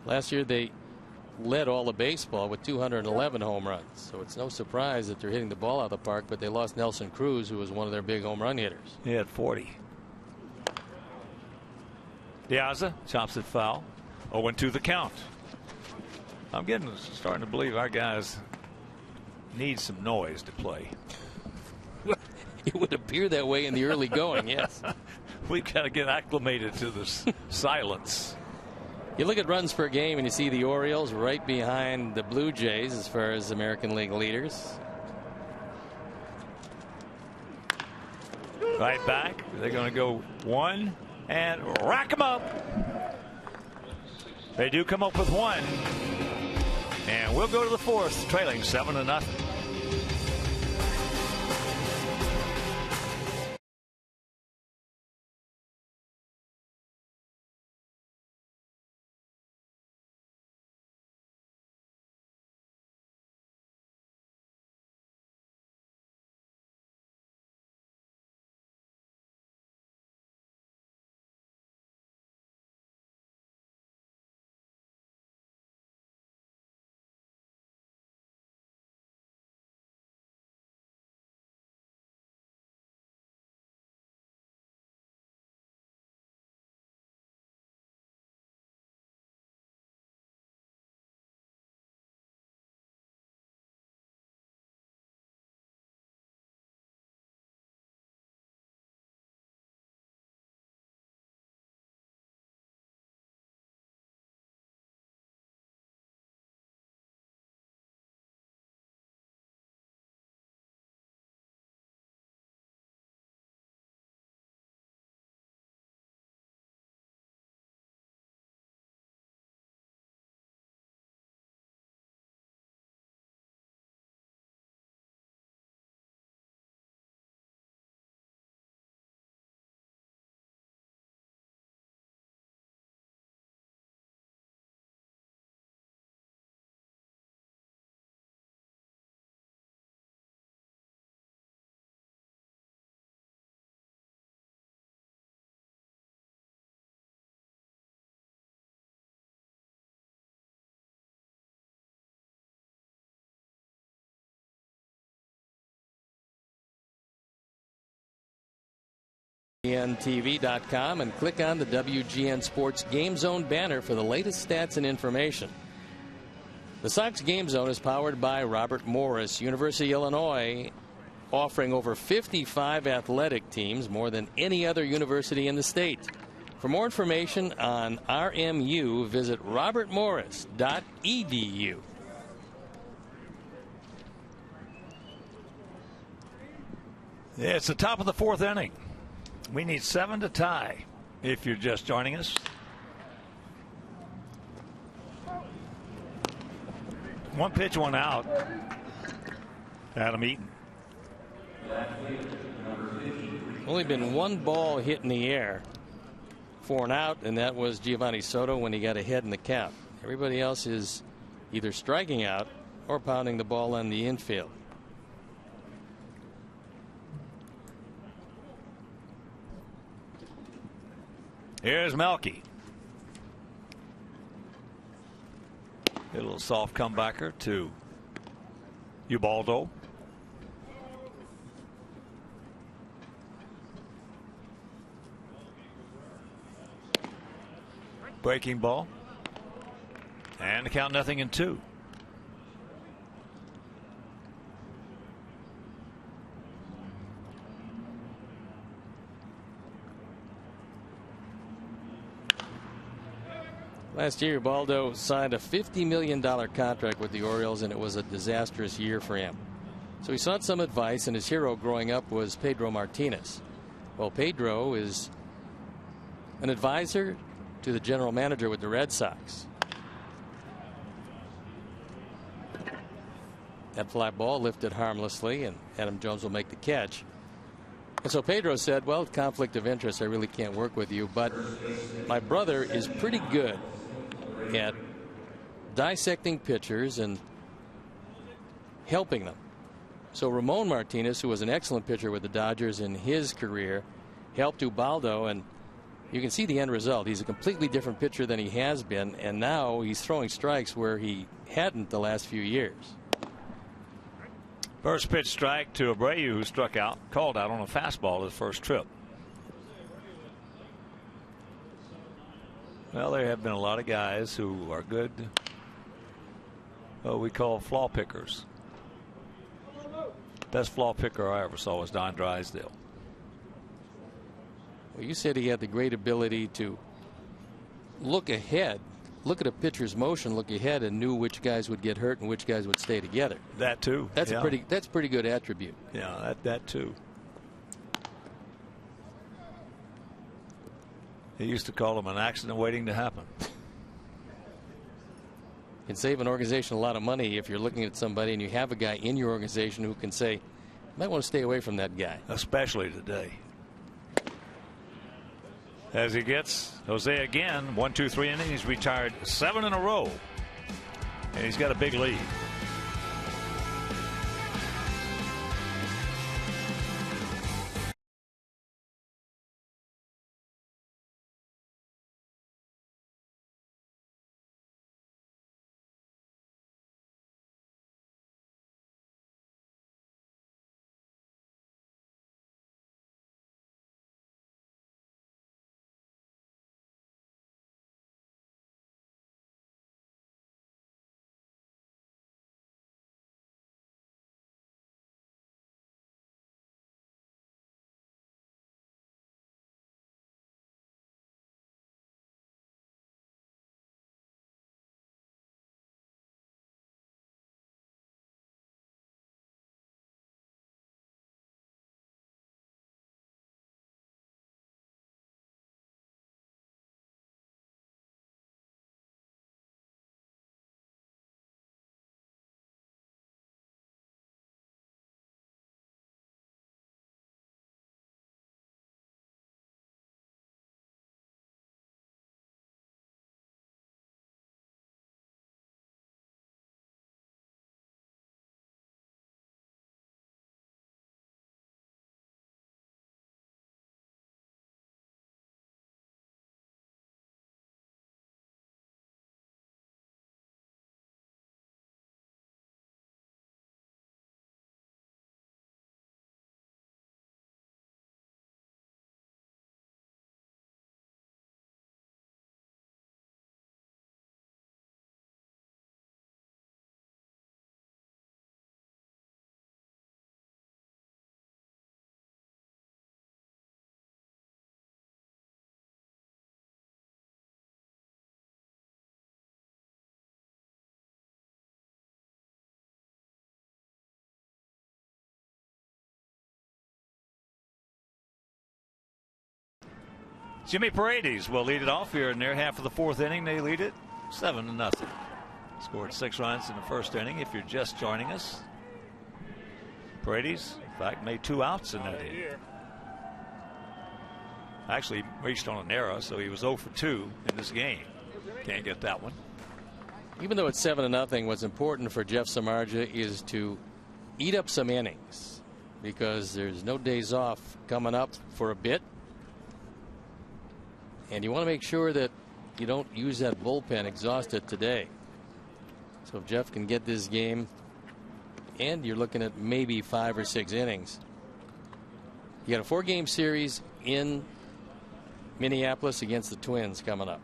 [SPEAKER 2] Last year they led all of baseball with 211 home runs. So it's no surprise that they're hitting the ball out of the park, but they lost Nelson Cruz, who was one of their big home run hitters.
[SPEAKER 1] He had 40. Diaza chops it foul. 0-2 the count. I'm starting to believe our guys need some noise to play.
[SPEAKER 2] It would appear that way in the early going, yes.
[SPEAKER 1] We've got to get acclimated to this silence.
[SPEAKER 2] You look at runs per game and you see the Orioles right behind the Blue Jays as far as American League leaders.
[SPEAKER 1] Right back. They're going to go one and rack them up. They do come up with one. And we'll go to the fourth, trailing 7-0.
[SPEAKER 2] WGNTV.com and click on the WGN Sports Game Zone banner for the latest stats and information. The Sox Game Zone is powered by Robert Morris, University of Illinois, offering over 55 athletic teams, more than any other university in the state. For more information on RMU, visit robertmorris.edu.
[SPEAKER 1] Yeah, it's the top of the fourth inning. We need 7 to tie if you're just joining us. One pitch, one out. Adam Eaton.
[SPEAKER 2] Only been one ball hit in the air for an out, and that was Giovanni Soto when he got ahead in the count. Everybody else is either striking out or pounding the ball on the infield.
[SPEAKER 1] Here's Melky. A little soft comebacker to Ubaldo. Breaking ball. And the count 0-2.
[SPEAKER 2] Last year, Ubaldo signed a $50 million contract with the Orioles, and it was a disastrous year for him. So he sought some advice, and his hero growing up was Pedro Martinez. Well, Pedro is an advisor to the general manager with the Red Sox. That fly ball lifted harmlessly, and Adam Jones will make the catch. And so Pedro said, well, conflict of interest, I really can't work with you, but my brother is pretty good at dissecting pitchers and helping them. So Ramon Martinez, who was an excellent pitcher with the Dodgers in his career, helped Ubaldo, and you can see the end result. He's a completely different pitcher than he has been, and now he's throwing strikes where he hadn't the last few years.
[SPEAKER 1] First pitch strike to Abreu, who struck out, called out on a fastball his first trip. Well, there have been a lot of guys who are good, what we call flaw pickers. Best flaw picker I ever saw was Don Drysdale.
[SPEAKER 2] Well, you said he had the great ability to look ahead, look at a pitcher's motion, look ahead, and knew which guys would get hurt and which guys would stay together.
[SPEAKER 1] That too.
[SPEAKER 2] That's a pretty good attribute.
[SPEAKER 1] Yeah, that too. He used to call him an accident waiting to happen.
[SPEAKER 2] Can save an organization a lot of money if you're looking at somebody and you have a guy in your organization who can say, you might want to stay away from that guy.
[SPEAKER 1] Especially today. As he gets Jose again, 1, 2, 3 innings. He's retired 7 in a row, and he's got a big lead. Jimmy Paredes will lead it off here in their half of the fourth inning. They lead it 7-0. Scored 6 runs in the first inning. If you're just joining us, Paredes, in fact, made 2 outs in that inning. Actually reached on an error, so he was 0 for 2 in this game. Can't get that one.
[SPEAKER 2] Even though it's 7-0, what's important for Jeff Samardzija is to eat up some innings, because there's no days off coming up for a bit. And you want to make sure that you don't use that bullpen, exhaust it today. So if Jeff can get this game, and you're looking at maybe 5 or 6 innings, you got a 4-game series in Minneapolis against the Twins coming up.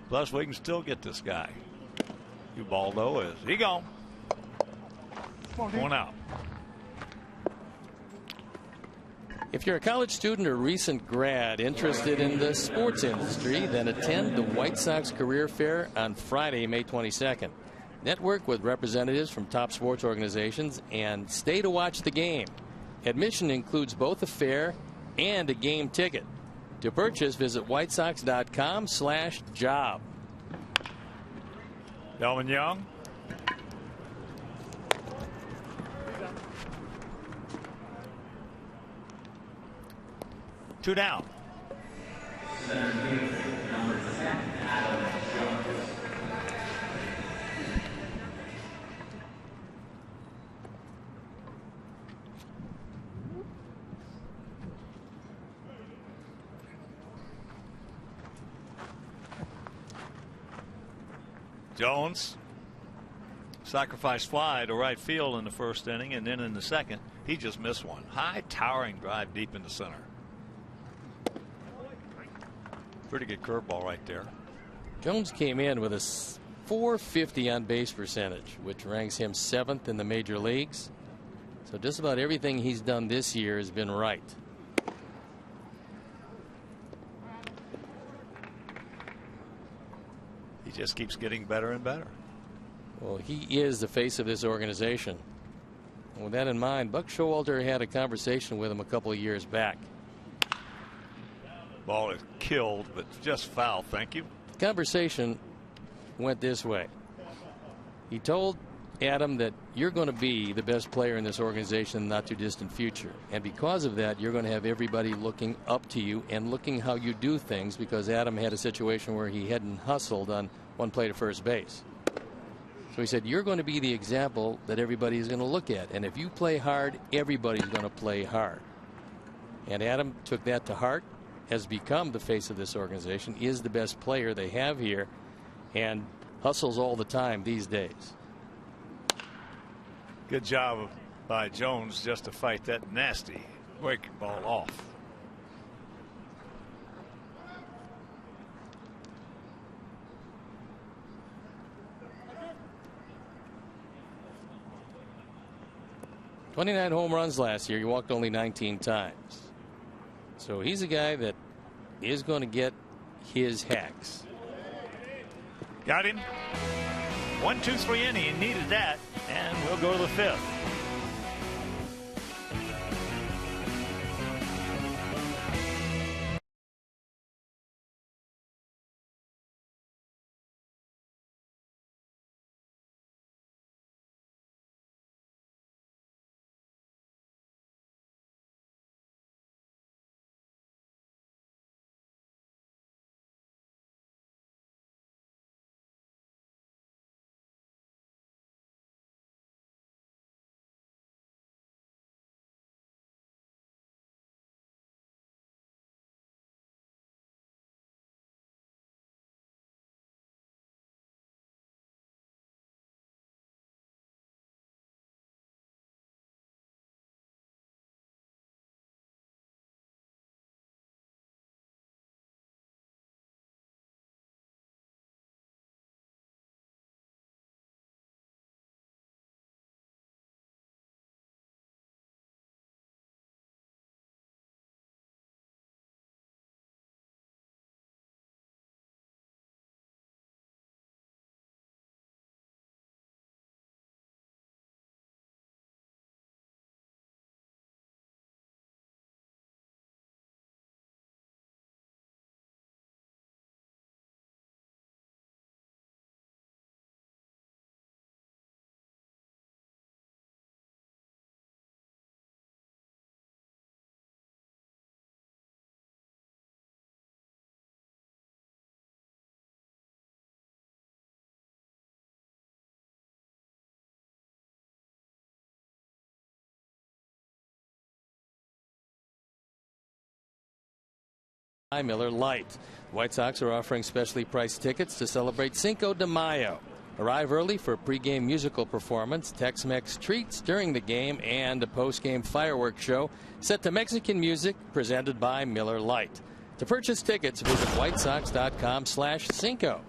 [SPEAKER 1] Plus, we can still get this guy. Ubaldo is he gone? 1 out.
[SPEAKER 2] If you're a college student or recent grad interested in the sports industry, then attend the White Sox Career Fair on Friday, May 22nd. Network with representatives from top sports organizations and stay to watch the game. Admission includes both a fair and a game ticket. To purchase, visit whitesox.com/job.
[SPEAKER 1] Delvin Young. Two down.
[SPEAKER 4] center field, number 10, Adam Jones.
[SPEAKER 1] Jones, sacrifice fly to right field in the first inning, and then in the second, he just missed one. High towering drive deep into center. Pretty good curveball right there.
[SPEAKER 2] Jones came in with a .450 on base percentage, which ranks him 7th in the major leagues. So just about everything he's done this year has been right.
[SPEAKER 1] He just keeps getting better and better.
[SPEAKER 2] Well, he is the face of this organization. And with that in mind, Buck Showalter had a conversation with him a couple of years back.
[SPEAKER 1] Ball is killed, but just foul. Thank you.
[SPEAKER 2] The conversation went this way. He told Adam that you're going to be the best player in this organization in the not too distant future. And because of that, you're going to have everybody looking up to you and looking how you do things, because Adam had a situation where he hadn't hustled on one play to first base. So he said, you're going to be the example that everybody is going to look at. And if you play hard, everybody's going to play hard. And Adam took that to heart, has become the face of this organization, is the best player they have here, and hustles all the time these days.
[SPEAKER 1] Good job by Jones just to fight that nasty breaking ball off.
[SPEAKER 2] "29 home runs last year. He walked only 19 times. So he's a guy that is going to get his hacks.
[SPEAKER 1] Got him. 1, 2, 3 inning. He needed that. And we'll go to the 5th.
[SPEAKER 2] Miller Lite. The White Sox are offering specially priced tickets to celebrate Cinco de Mayo. Arrive early for a pregame musical performance, Tex-Mex treats during the game, and a postgame fireworks show set to Mexican music presented by Miller Lite. To purchase tickets, visit whitesox.com/Cinco.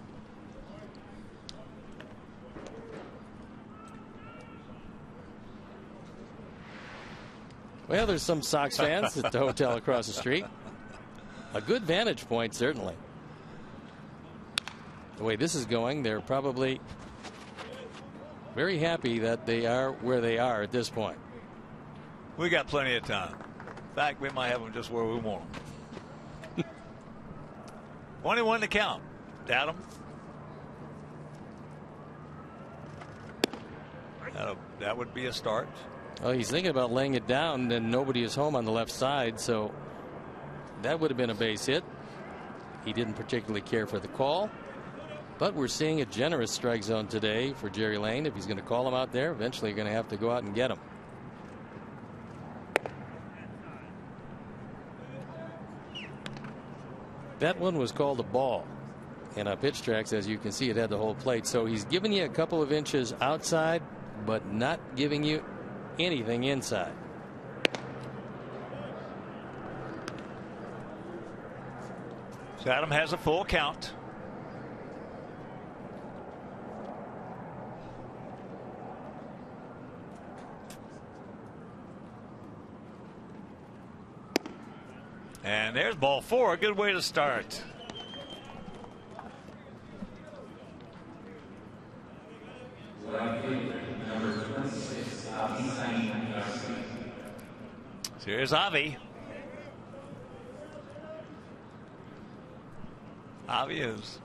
[SPEAKER 2] Well, there's some Sox fans at the hotel across the street. A good vantage point, certainly. The way this is going, they're probably very happy that they are where they are at this point.
[SPEAKER 1] We got plenty of time. In fact, we might have them just where we want them. 21 to count. Adam. That would be a start.
[SPEAKER 2] Well, he's thinking about laying it down, and nobody is home on the left side, so that would have been a base hit. He didn't particularly care for the call, but we're seeing a generous strike zone today for Jerry Lane. If he's going to call him out there, eventually you're going to have to go out and get him. That one was called a ball. And on pitch tracks, as you can see, it had the whole plate. So he's giving you a couple of inches outside, but not giving you anything inside.
[SPEAKER 1] So Adam has a full count. And there's ball 4. A good way to start. So here's Avi. Avi is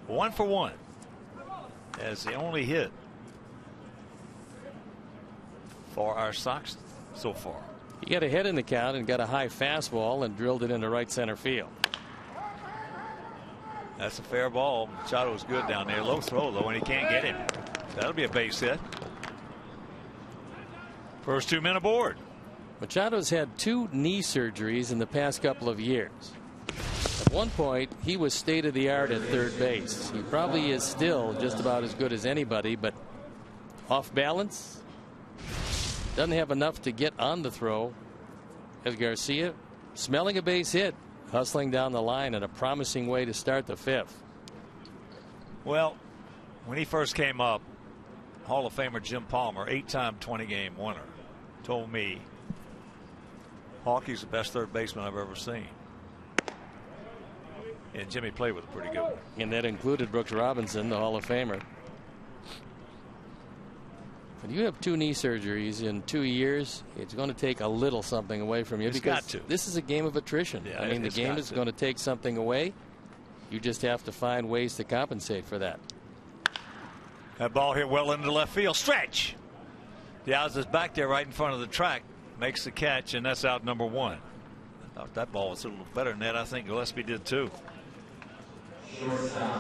[SPEAKER 1] 1 for 1. That's the only hit for our Sox so far.
[SPEAKER 2] He got ahead in the count and got a high fastball and drilled it into right center field.
[SPEAKER 1] That's a fair ball. Machado's good down there. Low throw though, and he can't get him. That'll be a base hit. First 2 men aboard.
[SPEAKER 2] Machado's had 2 knee surgeries in the past couple of years. At one point, he was state of the art at third base. He probably is still just about as good as anybody, but off balance, doesn't have enough to get on the throw. As Garcia smelling a base hit, hustling down the line in a promising way to start the 5th.
[SPEAKER 1] Well, when he first came up, Hall of Famer Jim Palmer, 8-time 20-game winner, told me Hawkey's the best third baseman I've ever seen. And Jimmy played with a pretty good one.
[SPEAKER 2] And that included Brooks Robinson, the Hall of Famer. When you have 2 knee surgeries in 2 years, it's going to take a little something away from you.
[SPEAKER 1] It's
[SPEAKER 2] because
[SPEAKER 1] got to.
[SPEAKER 2] This is a game of attrition.
[SPEAKER 1] Yeah,
[SPEAKER 2] I mean, the game is going to take something away. You just have to find ways to compensate for that.
[SPEAKER 1] That ball hit well into left field. Stretch. Diaz is back there right in front of the track. Makes the catch, and that's out number 1. I thought that ball was a little better than that. I think Gillespie did too.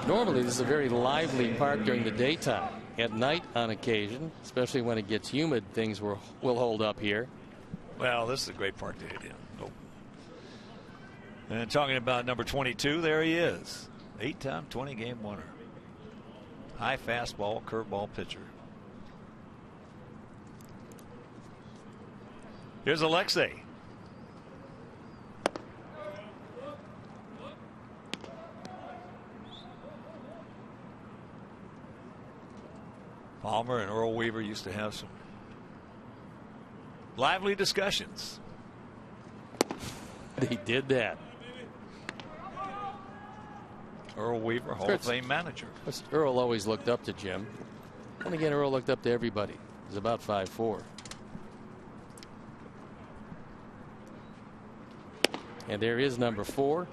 [SPEAKER 2] Normally, this is a very lively park during the daytime. At night, on occasion, especially when it gets humid, things will hold up here.
[SPEAKER 1] Well, this is a great park to hit in. Oh. And talking about number 22, there he is. 8-time 20-game winner. High fastball, curveball pitcher. Here's Alexei. Palmer and Earl Weaver used to have some lively discussions.
[SPEAKER 2] They did that.
[SPEAKER 1] Earl Weaver, Hall of Fame manager.
[SPEAKER 2] Earl always looked up to Jim. And again, Earl looked up to everybody. He's about 5'4". And there is number 4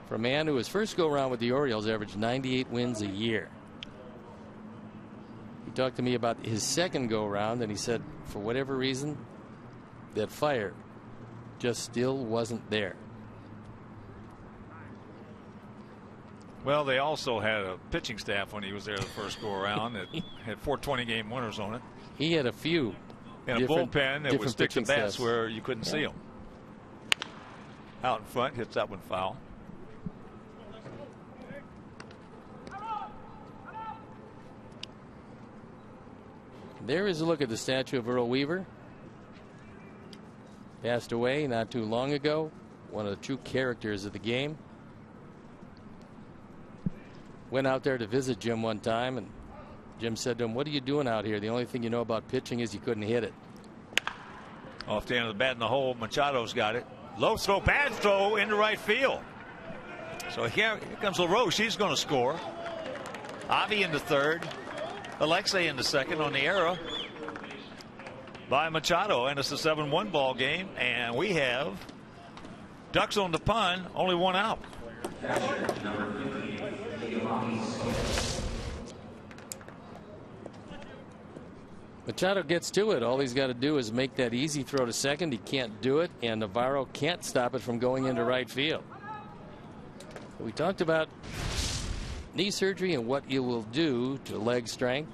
[SPEAKER 2] for a man who his first go around with the Orioles averaged 98 wins a year. He talked to me about his second go around, and he said for whatever reason that fire just still wasn't there.
[SPEAKER 1] Well, they also had a pitching staff when he was there the first go around that had 4 20-game winners on it.
[SPEAKER 2] He had a few.
[SPEAKER 1] And a bullpen that would stick to bats where you couldn't see them. Out in front, hits that one foul.
[SPEAKER 2] There is a look at the statue of Earl Weaver. Passed away not too long ago. One of the true characters of the game. Went out there to visit Jim one time, and Jim said to him, "What are you doing out here? The only thing you know about pitching is you couldn't hit it."
[SPEAKER 1] Off the end of the bat in the hole, Machado's got it. Low throw, bad throw into right field. So here comes LaRoche. He's going to score. Avi into third. Alexei into second on the error by Machado. And it's a 7-1 ball game. And we have ducks on the pond. Only 1 out.
[SPEAKER 2] Machado gets to it. All he's got to do is make that easy throw to second. He can't do it, and Navarro can't stop it from going into right field. We talked about knee surgery and what you will do to leg strength.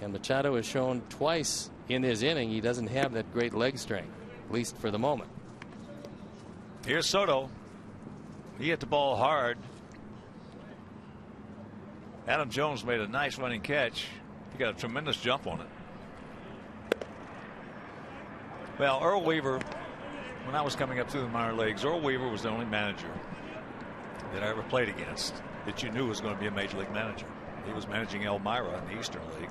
[SPEAKER 2] And Machado has shown twice in his inning he doesn't have that great leg strength, at least for the moment.
[SPEAKER 1] Here's Soto. He hit the ball hard. Adam Jones made a nice running catch. He got a tremendous jump on it. Well, Earl Weaver, when I was coming up through the minor leagues, Earl Weaver was the only manager that I ever played against that you knew was going to be a major league manager. He was managing Elmira in the Eastern League.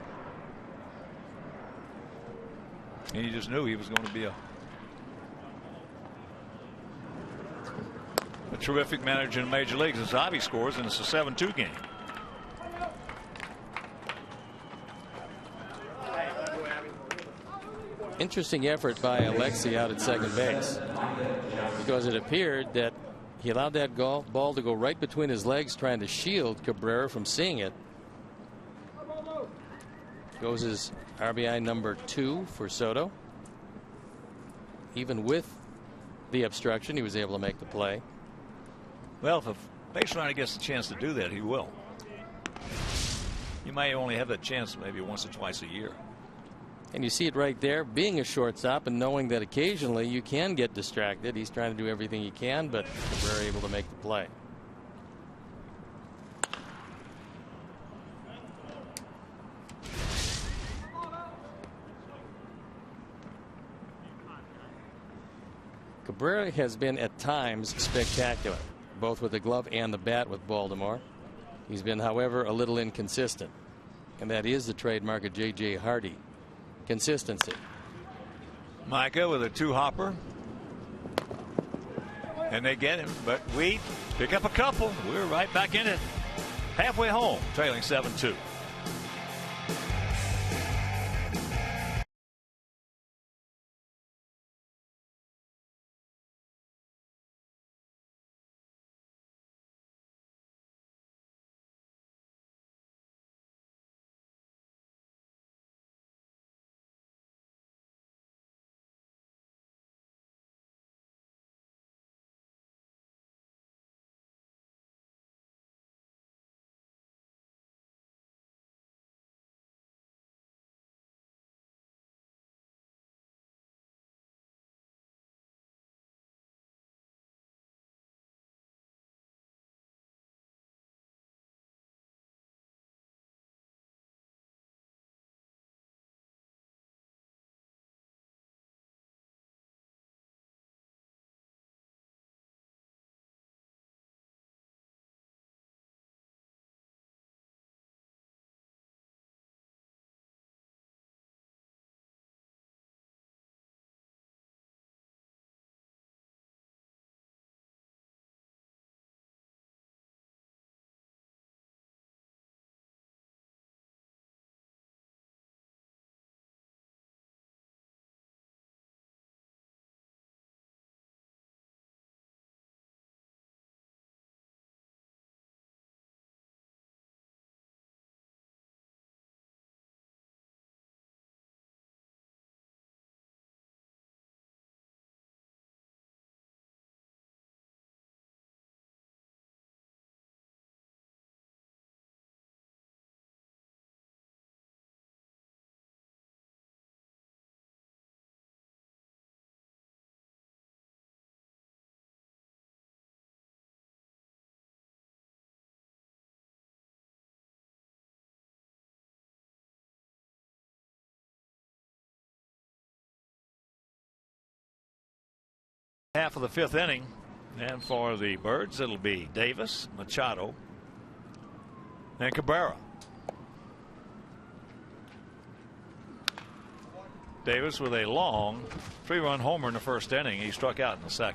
[SPEAKER 1] And you just knew he was going to be a terrific manager in major leagues. As Ivy scores, and it's a 7-2 game.
[SPEAKER 2] Interesting effort by Alexi out at second base, because it appeared that he allowed that ball to go right between his legs, trying to shield Cabrera from seeing it. Goes his RBI number 2 for Soto. Even with the obstruction, he was able to make the play.
[SPEAKER 1] Well, if a base runner gets a chance to do that, he will. You may only have that chance maybe once or twice a year.
[SPEAKER 2] And you see it right there, being a shortstop and knowing that occasionally you can get distracted. He's trying to do everything he can, but Cabrera able to make the play. Cabrera has been at times spectacular, both with the glove and the bat with Baltimore. He's been, however, a little inconsistent, and that is the trademark of J.J. Hardy. Consistency.
[SPEAKER 1] Micah with a 2-hopper. And they get him, but we pick up a couple. We're right back in it. Halfway home, trailing 7-2. Half of the 5th inning, and for the Birds it'll be Davis, Machado, and Cabrera. Davis with a long 3-run homer in the 1st inning. He struck out in the 2nd.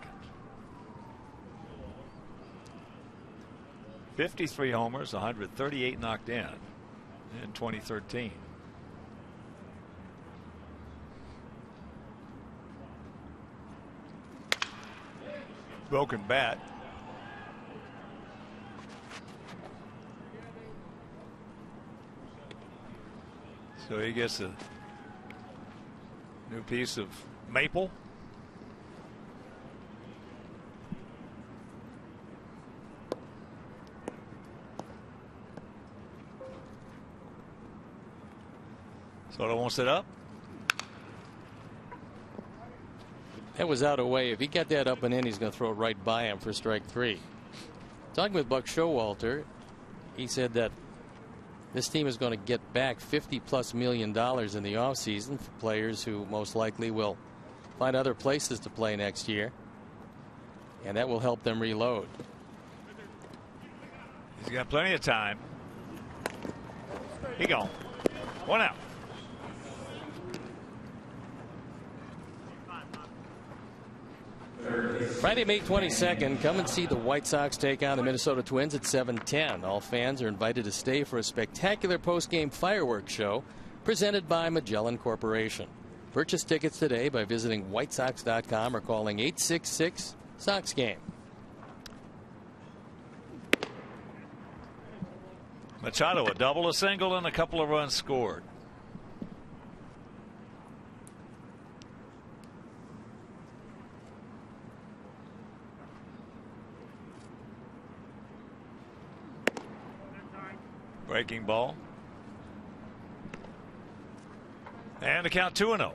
[SPEAKER 1] 53 homers, 138 knocked in 2013. Broken bat. So he gets a new piece of maple. Soto wants it up.
[SPEAKER 2] That was out of way. If he got that up and in, he's going to throw it right by him for strike 3. Talking with Buck Showalter, he said that this team is going to get back $50+ million in the offseason for players who most likely will find other places to play next year, and that will help them reload.
[SPEAKER 1] He's got plenty of time. He gone. 1 out.
[SPEAKER 2] Friday, May 22nd, come and see the White Sox take on the Minnesota Twins at 7:10. All fans are invited to stay for a spectacular post-game fireworks show presented by Magellan Corporation. Purchase tickets today by visiting whitesox.com or calling 866-SOX-GAME.
[SPEAKER 1] Machado, a double, a single, and a couple of runs scored. Breaking ball. And the count 2-0.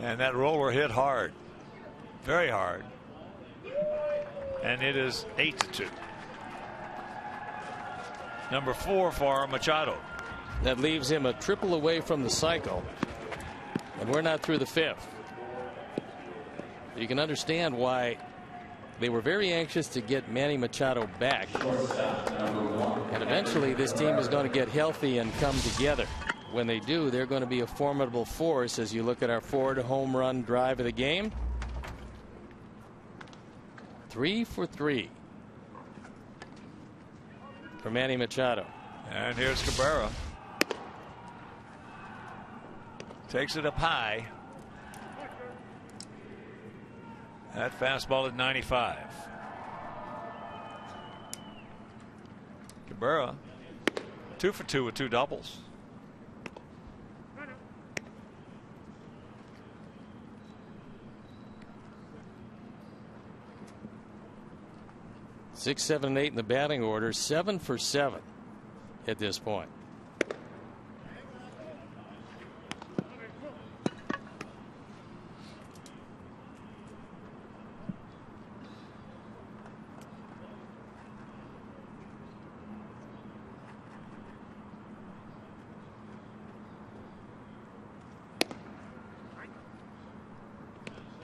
[SPEAKER 1] And that roller hit hard. Very hard. And it is 8-2. Number 4 for Machado.
[SPEAKER 2] That leaves him a triple away from the cycle. And we're not through the 5th. You can understand why they were very anxious to get Manny Machado back. And eventually this team is going to get healthy and come together. When they do, they're going to be a formidable force as you look at our Ford home run drive of the game. 3 for 3 for Manny Machado.
[SPEAKER 1] And here's Cabrera. Takes it up high. That fastball at 95. Cabrera 2 for 2 with 2 doubles.
[SPEAKER 2] Six, 7, and 8 in the batting order. 7 for 7 at this point.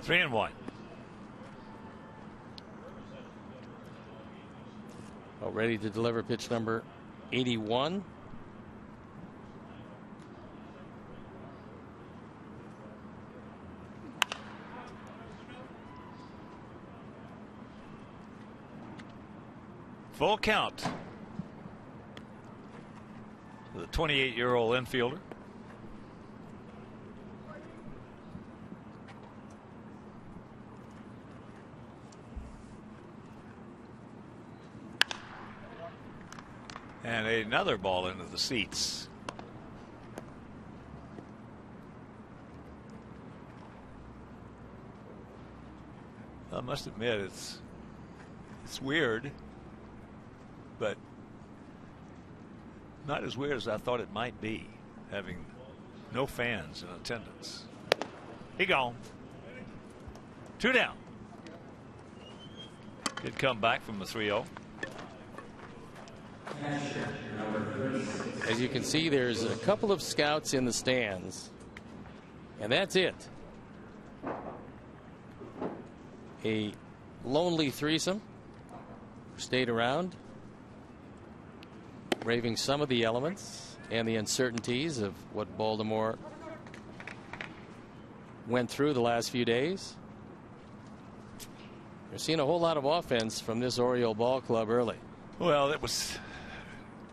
[SPEAKER 1] Three and 1.
[SPEAKER 2] Ready to deliver pitch number 81.
[SPEAKER 1] Full count. The 28-year-old infielder. And another ball into the seats. I must admit it's weird, but not as weird as I thought it might be, having no fans in attendance. He gone. 2 down. Good comeback from the 3-0.
[SPEAKER 2] As you can see, there's a couple of scouts in the stands, and that's it. A lonely threesome stayed around, braving some of the elements and the uncertainties of what Baltimore went through the last few days. We're seeing a whole lot of offense from this Oriole ball club early.
[SPEAKER 1] Well, it was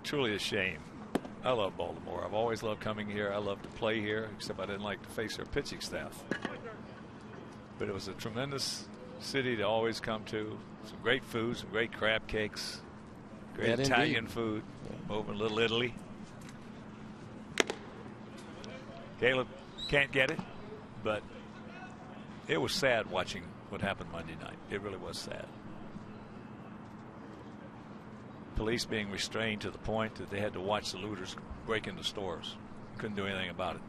[SPEAKER 1] truly a shame. I love Baltimore. I've always loved coming here. I love to play here, except I didn't like to face their pitching staff. But it was a tremendous city to always come to. Some great food, some great crab cakes, great Italian food over in Little Italy. Caleb can't get it, but It was sad watching what happened Monday night. It really was sad. Police being restrained to the point that they had to watch the looters break into stores. Couldn't do anything about it.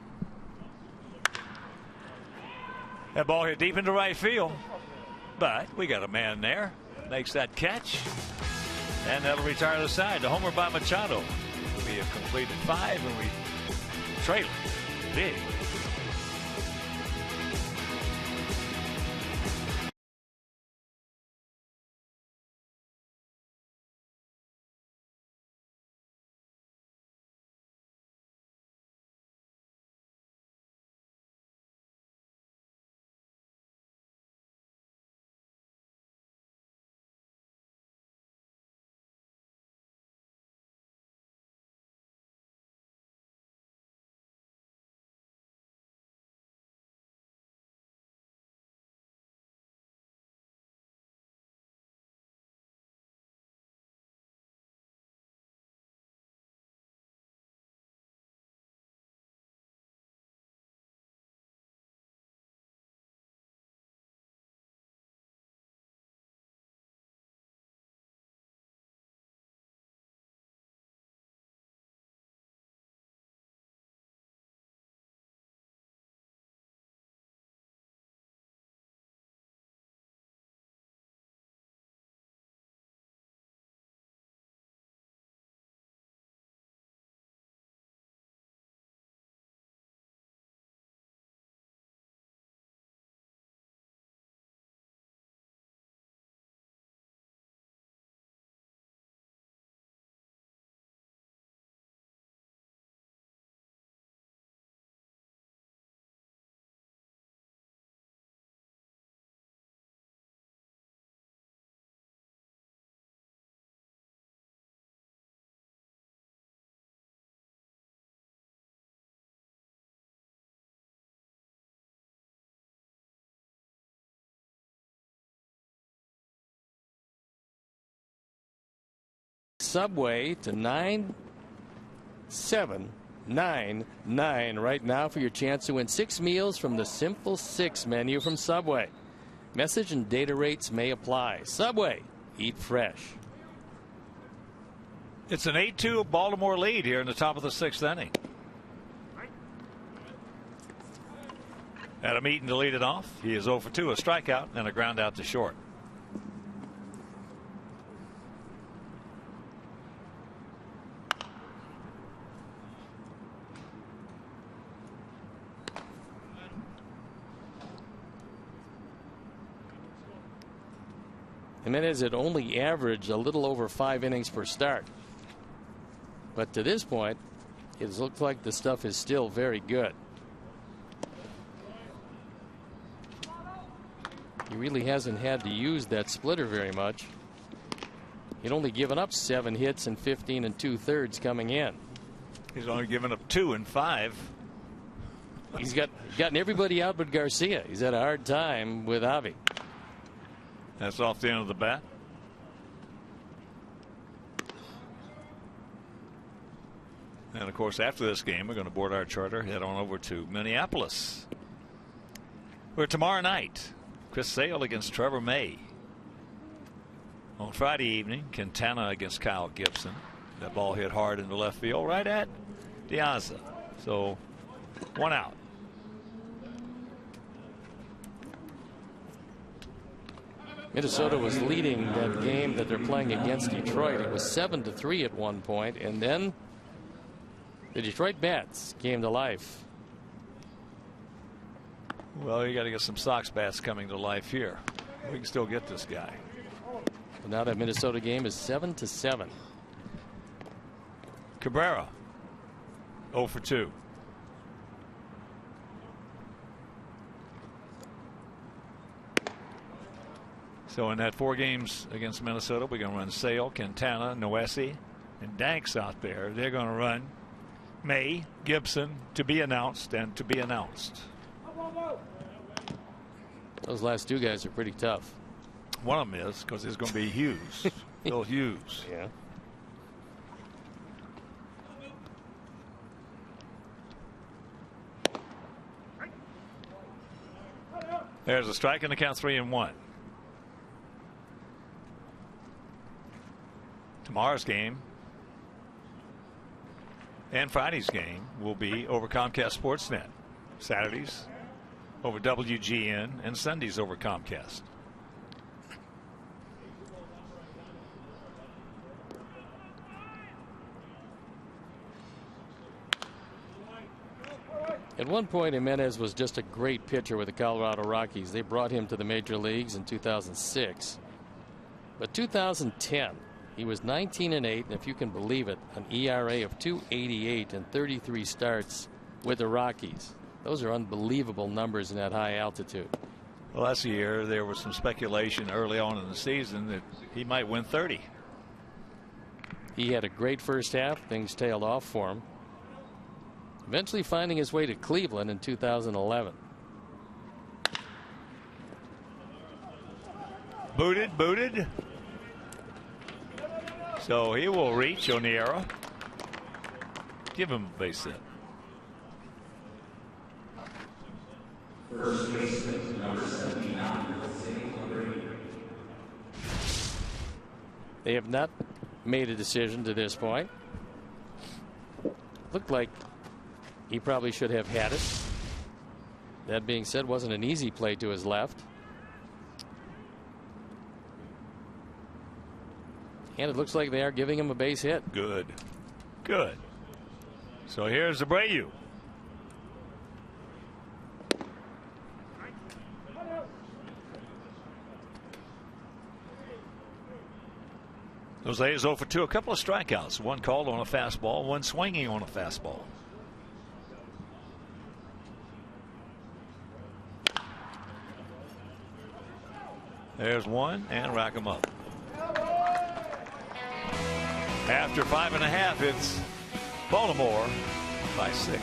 [SPEAKER 1] That ball hit deep into right field, but we got a man there. Makes that catch, and that'll retire the side. The homer by Machado. We have completed 5, and we trail it big.
[SPEAKER 2] Subway to 9799 right now for your chance to win 6 meals from the Simple 6 menu from Subway. Message and data rates may apply. Subway, eat fresh.
[SPEAKER 1] It's an 8-2 Baltimore lead here in the top of the 6th inning. Adam Eaton to lead it off. He is 0 for 2, a strikeout and a ground out to short.
[SPEAKER 2] Jimenez had only averaged a little over 5 innings per start. But to this point, it looks like the stuff is still very good. He really hasn't had to use that splitter very much. He'd only given up 7 hits and 15 2/3 coming in.
[SPEAKER 1] He's only given up 2 and 5.
[SPEAKER 2] He's gotten everybody out but Garcia. He's had a hard time with Avi.
[SPEAKER 1] That's off the end of the bat. And of course, after this game, we're going to board our charter, head on over to Minneapolis, where tomorrow night, Chris Sale against Trevor May. On Friday evening, Quintana against Kyle Gibson. That ball hit hard into left field, right at Diaza. So, 1 out.
[SPEAKER 2] Minnesota was leading that game that they're playing against Detroit. It was 7-3 at one point, and then the Detroit bats came to life.
[SPEAKER 1] Well, you got to get some Sox bats coming to life here. We can still get this guy.
[SPEAKER 2] But now that Minnesota game is 7-7.
[SPEAKER 1] Cabrera, 0 for 2. So in that 4 games against Minnesota, we're going to run Sale, Quintana, Noesi, and Danks out there. They're going to run May, Gibson, to be announced, and to be announced.
[SPEAKER 2] Those last 2 guys are pretty tough.
[SPEAKER 1] One of them is, because it's going to be Hughes. Phil Hughes.
[SPEAKER 2] Yeah.
[SPEAKER 1] There's a strike and the count 3-1. Tomorrow's game and Friday's game will be over Comcast Sportsnet. Saturdays over WGN and Sundays over Comcast.
[SPEAKER 2] At one point, Jimenez was just a great pitcher with the Colorado Rockies. They brought him to the major leagues in 2006. But 2010, he was 19-8, and if you can believe it, an ERA of 2.88 and 33 starts with the Rockies. Those are unbelievable numbers in that high altitude.
[SPEAKER 1] Well, last year there was some speculation early on in the season that he might win 30.
[SPEAKER 2] He had a great first half. Things tailed off for him. Eventually finding his way to Cleveland in 2011.
[SPEAKER 1] Booted. So he will reach O'Neara. Give him a base hit.
[SPEAKER 4] First baseman, number 79,
[SPEAKER 2] They have not made a decision to this point. Looked like he probably should have had it. That being said, wasn't an easy play to his left. And it looks like they are giving him a base hit.
[SPEAKER 1] Good. So here's Abreu. Jose is 0 for 2. A couple of strikeouts. One called on a fastball, one swinging on a fastball. There's one, and rack him up. After 5.5, it's Baltimore by 6.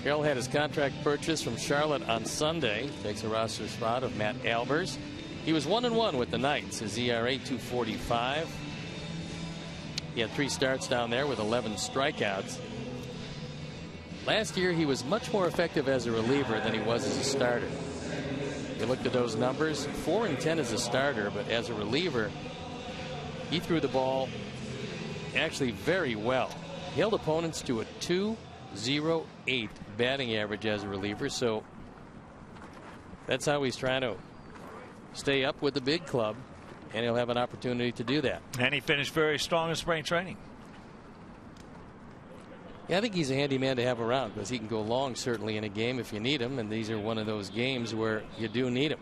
[SPEAKER 2] Carroll had his contract purchase from Charlotte on Sunday. Takes a roster spot of Matt Albers. He was 1-1 with the Knights. His ERA 2.45. He had 3 starts down there with 11 strikeouts. Last year he was much more effective as a reliever than he was as a starter. You looked at those numbers, 4-10 as a starter, but as a reliever he threw the ball actually very well. He held opponents to a 2.08 batting average as a reliever, so that's how he's trying to stay up with the big club. and he'll have an opportunity to do that.
[SPEAKER 1] And he finished very strong in spring training.
[SPEAKER 2] Yeah, I think he's a handy man to have around because he can go long certainly in a game if you need him, and these are one of those games where you do need him.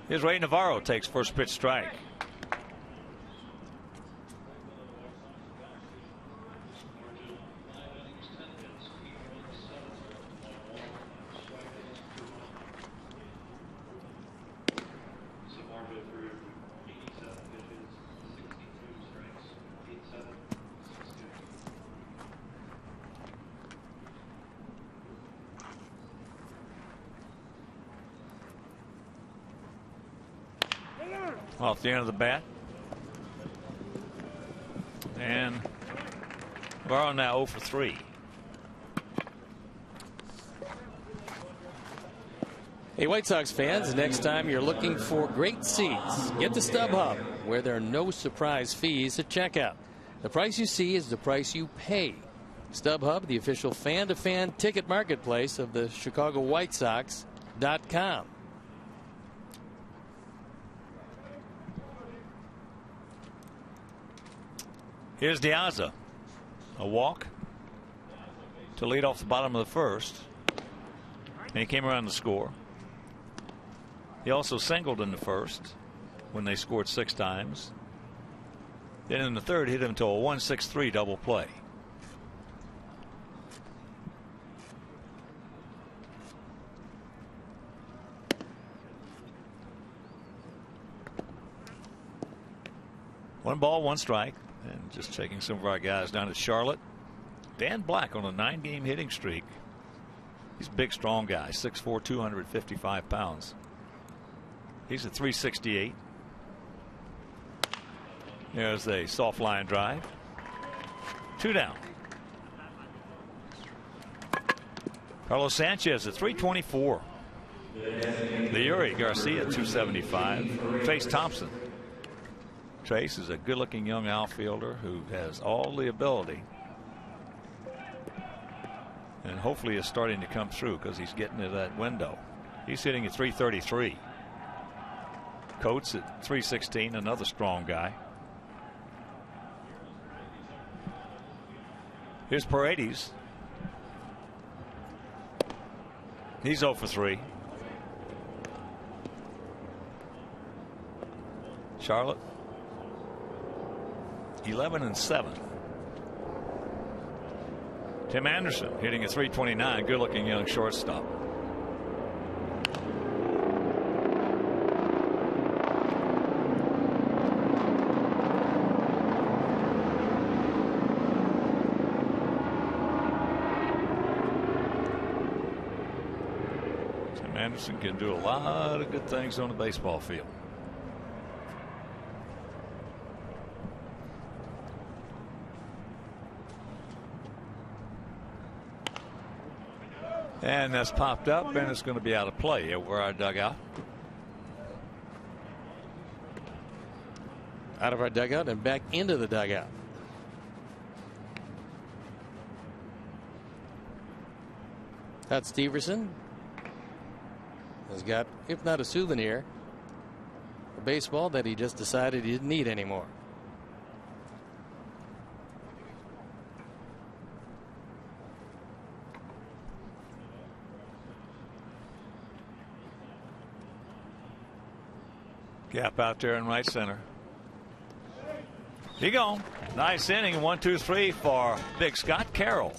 [SPEAKER 1] Here's Ray Navarro, takes first pitch strike. Off the end of the bat. And Navarro now 0 for 3.
[SPEAKER 2] Hey, White Sox fans, next time you're looking for great seats, get to StubHub, where there are no surprise fees at checkout. The price you see is the price you pay. StubHub, the official fan-to-fan ticket marketplace of the Chicago White Sox.com.
[SPEAKER 1] Here's Diaza. A walk to lead off the bottom of the first. And he came around to score. He also singled in the first when they scored 6 times. Then in the third, hit him to a 1-6-3 double play. One ball, one strike. And just checking some of our guys down at Charlotte. Dan Black on a 9-game hitting streak. He's a big, strong guy, 6'4", 255 pounds. He's a 368. There's a soft line drive. 2 down. Carlos Sanchez at 324. The Yuri Garcia at 275. Trace Thompson. Trace is a good-looking young outfielder who has all the ability, and hopefully is starting to come through because he's getting to that window. He's hitting at 333. Coates at 316, another strong guy. Here's Paredes. He's 0 for 3. Charlotte 11-7. Tim Anderson hitting a 329. Good looking young shortstop. Tim Anderson can do a lot of good things on the baseball field. And that's popped up, and it's going to be out of play over our dugout.
[SPEAKER 2] Out of our dugout and back into the dugout. Todd Steverson has got, if not a souvenir, a baseball that he just decided he didn't need anymore.
[SPEAKER 1] Gap out there in right center. He gone. Nice inning. 1, 2, 3 for Big Scott Carroll.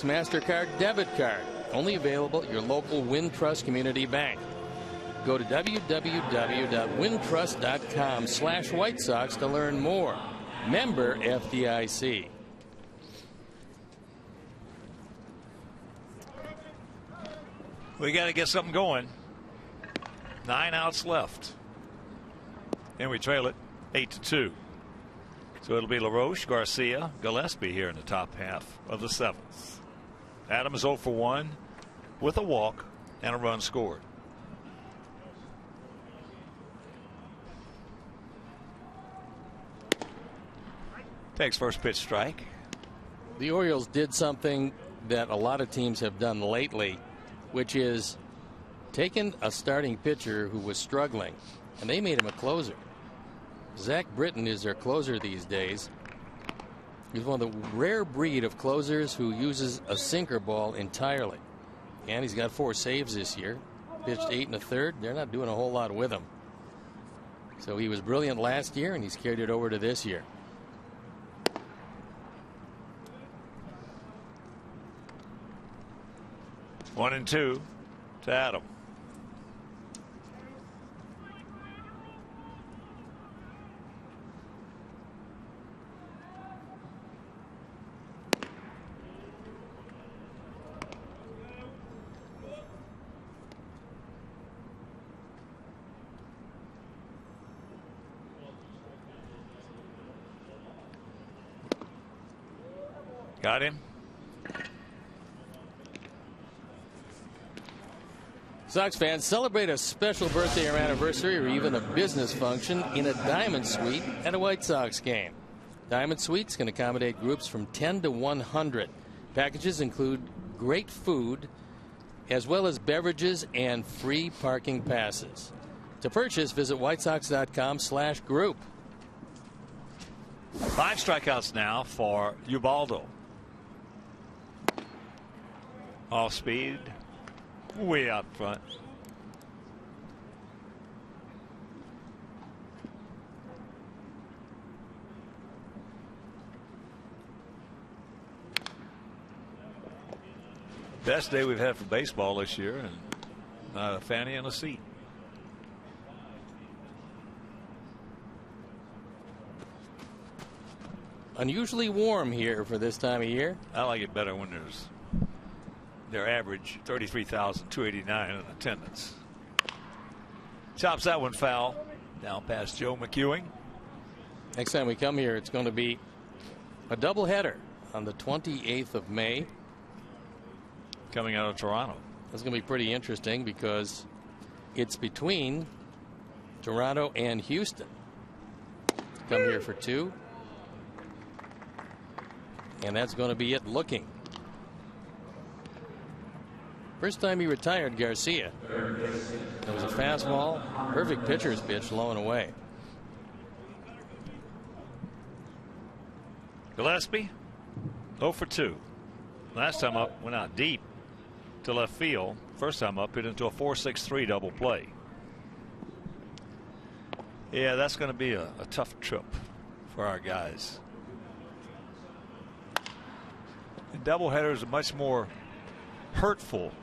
[SPEAKER 2] MasterCard debit card. Only available at your local Wintrust Community Bank. Go to www.wintrust.com/White Sox to learn more. Member FDIC.
[SPEAKER 1] We got to get something going. 9 outs left. And we trail it 8-2. So it'll be LaRoche, Garcia, Gillespie here in the top half of the 7th. Adams 0 for 1 with a walk and a run scored. Takes first pitch strike.
[SPEAKER 2] The Orioles did something that a lot of teams have done lately, which is taken a starting pitcher who was struggling and they made him a closer. Zach Britton is their closer these days. He's one of the rare breed of closers who uses a sinker ball entirely. And he's got 4 saves this year. Pitched 8 1/3. They're not doing a whole lot with him. So he was brilliant last year and he's carried it over to this year.
[SPEAKER 1] One and 2 to Adam. Got him.
[SPEAKER 2] Sox fans, celebrate a special birthday or anniversary or even a business function in a Diamond Suite at a White Sox game. Diamond Suites can accommodate groups from 10 to 100. Packages include great food as well as beverages and free parking passes. To purchase, visit whitesox.com/group.
[SPEAKER 1] 5 strikeouts now for Ubaldo. Off speed, way out front. Best day we've had for baseball this year, and not a fanny in a seat.
[SPEAKER 2] Unusually warm here for this time of year.
[SPEAKER 1] I like it better when their average 33,289 in attendance. Chops that one foul. Down past Joe McEwing.
[SPEAKER 2] Next time we come here, it's going to be a doubleheader on the 28th of May.
[SPEAKER 1] Coming out of Toronto.
[SPEAKER 2] That's going to be pretty interesting because it's between Toronto and Houston. Come here for 2. And that's going to be it looking. First time he retired, Garcia. It was a fastball, perfect pitcher's pitch, low and away.
[SPEAKER 1] Gillespie 0 for 2. Last time up, went out deep to left field. First time up, hit into a 4-6-3 double play. Yeah, that's going to be a tough trip for our guys. And doubleheaders are much more hurtful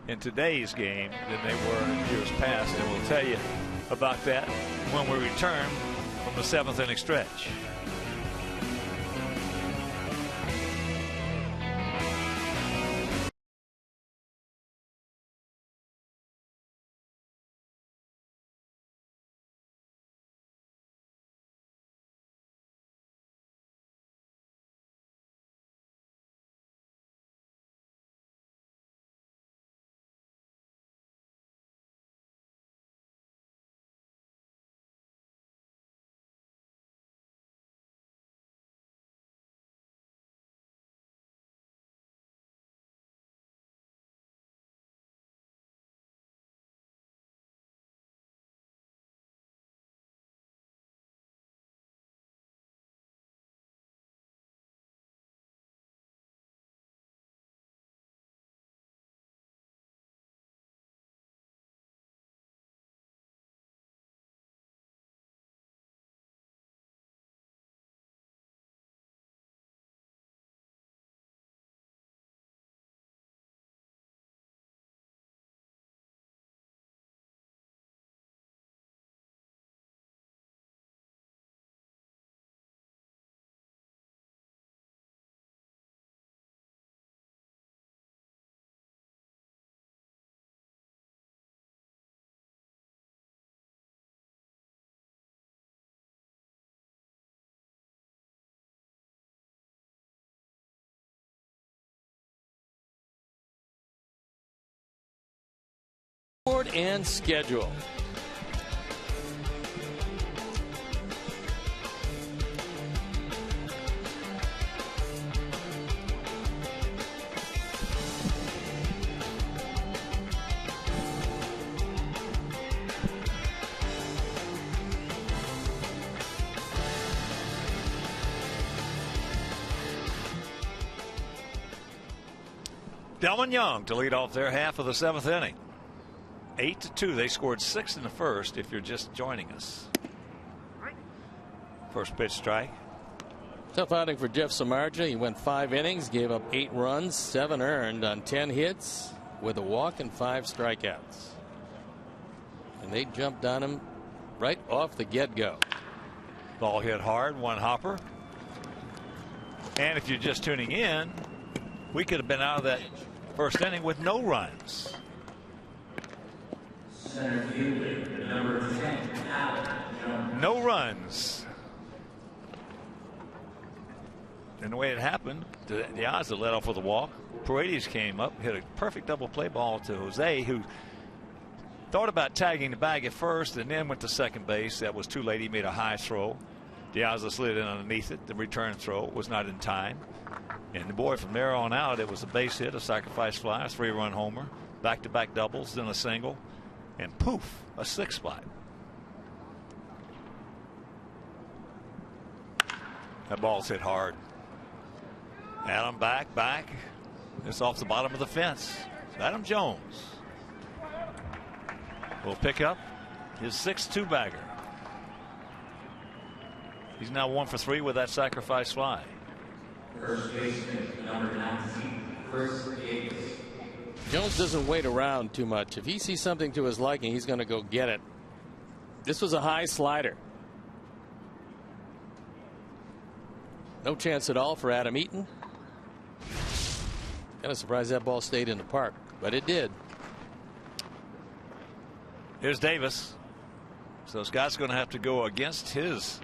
[SPEAKER 1] in today's game than they were in years past, and we'll tell you about that when we return from the 7th inning stretch.
[SPEAKER 2] Board and schedule.
[SPEAKER 1] Delman Young to lead off their half of the 7th inning. 8-2. They scored 6 in the first if you're just joining us. First pitch strike.
[SPEAKER 2] Tough outing for Jeff Samardzija. He went 5 innings, gave up 8 runs, 7 earned on 10 hits with a walk and 5 strikeouts. And they jumped on him right off the get-go.
[SPEAKER 1] Ball hit hard, one hopper. And if you're just tuning in, we could have been out of that first inning with no runs.
[SPEAKER 4] Center fielder, number 10, Jones.
[SPEAKER 1] No runs. And the way it happened, the odds that led off with a walk. Paredes came up, hit a perfect double play ball to Jose, who thought about tagging the bag at first and then went to second base. That was too late. He made a high throw. Diaz slid in underneath it. The return throw was not in time. And the boy, from there on out, it was a base hit, a sacrifice fly, a 3-run homer, back-to-back doubles, then a single, and poof, a 6 spot. That ball's hit hard. Adam back. It's off the bottom of the fence. Adam Jones will pick up his 6th 2-bagger. He's now 1 for 3 with that sacrifice fly.
[SPEAKER 4] First baseman, number 19, Chris Davis.
[SPEAKER 2] Jones doesn't wait around too much. If he sees something to his liking, he's going to go get it. This was a high slider. No chance at all for Adam Eaton. Kind of surprised that ball stayed in the park, but it did.
[SPEAKER 1] Here's Davis. So Scott's going to have to go against his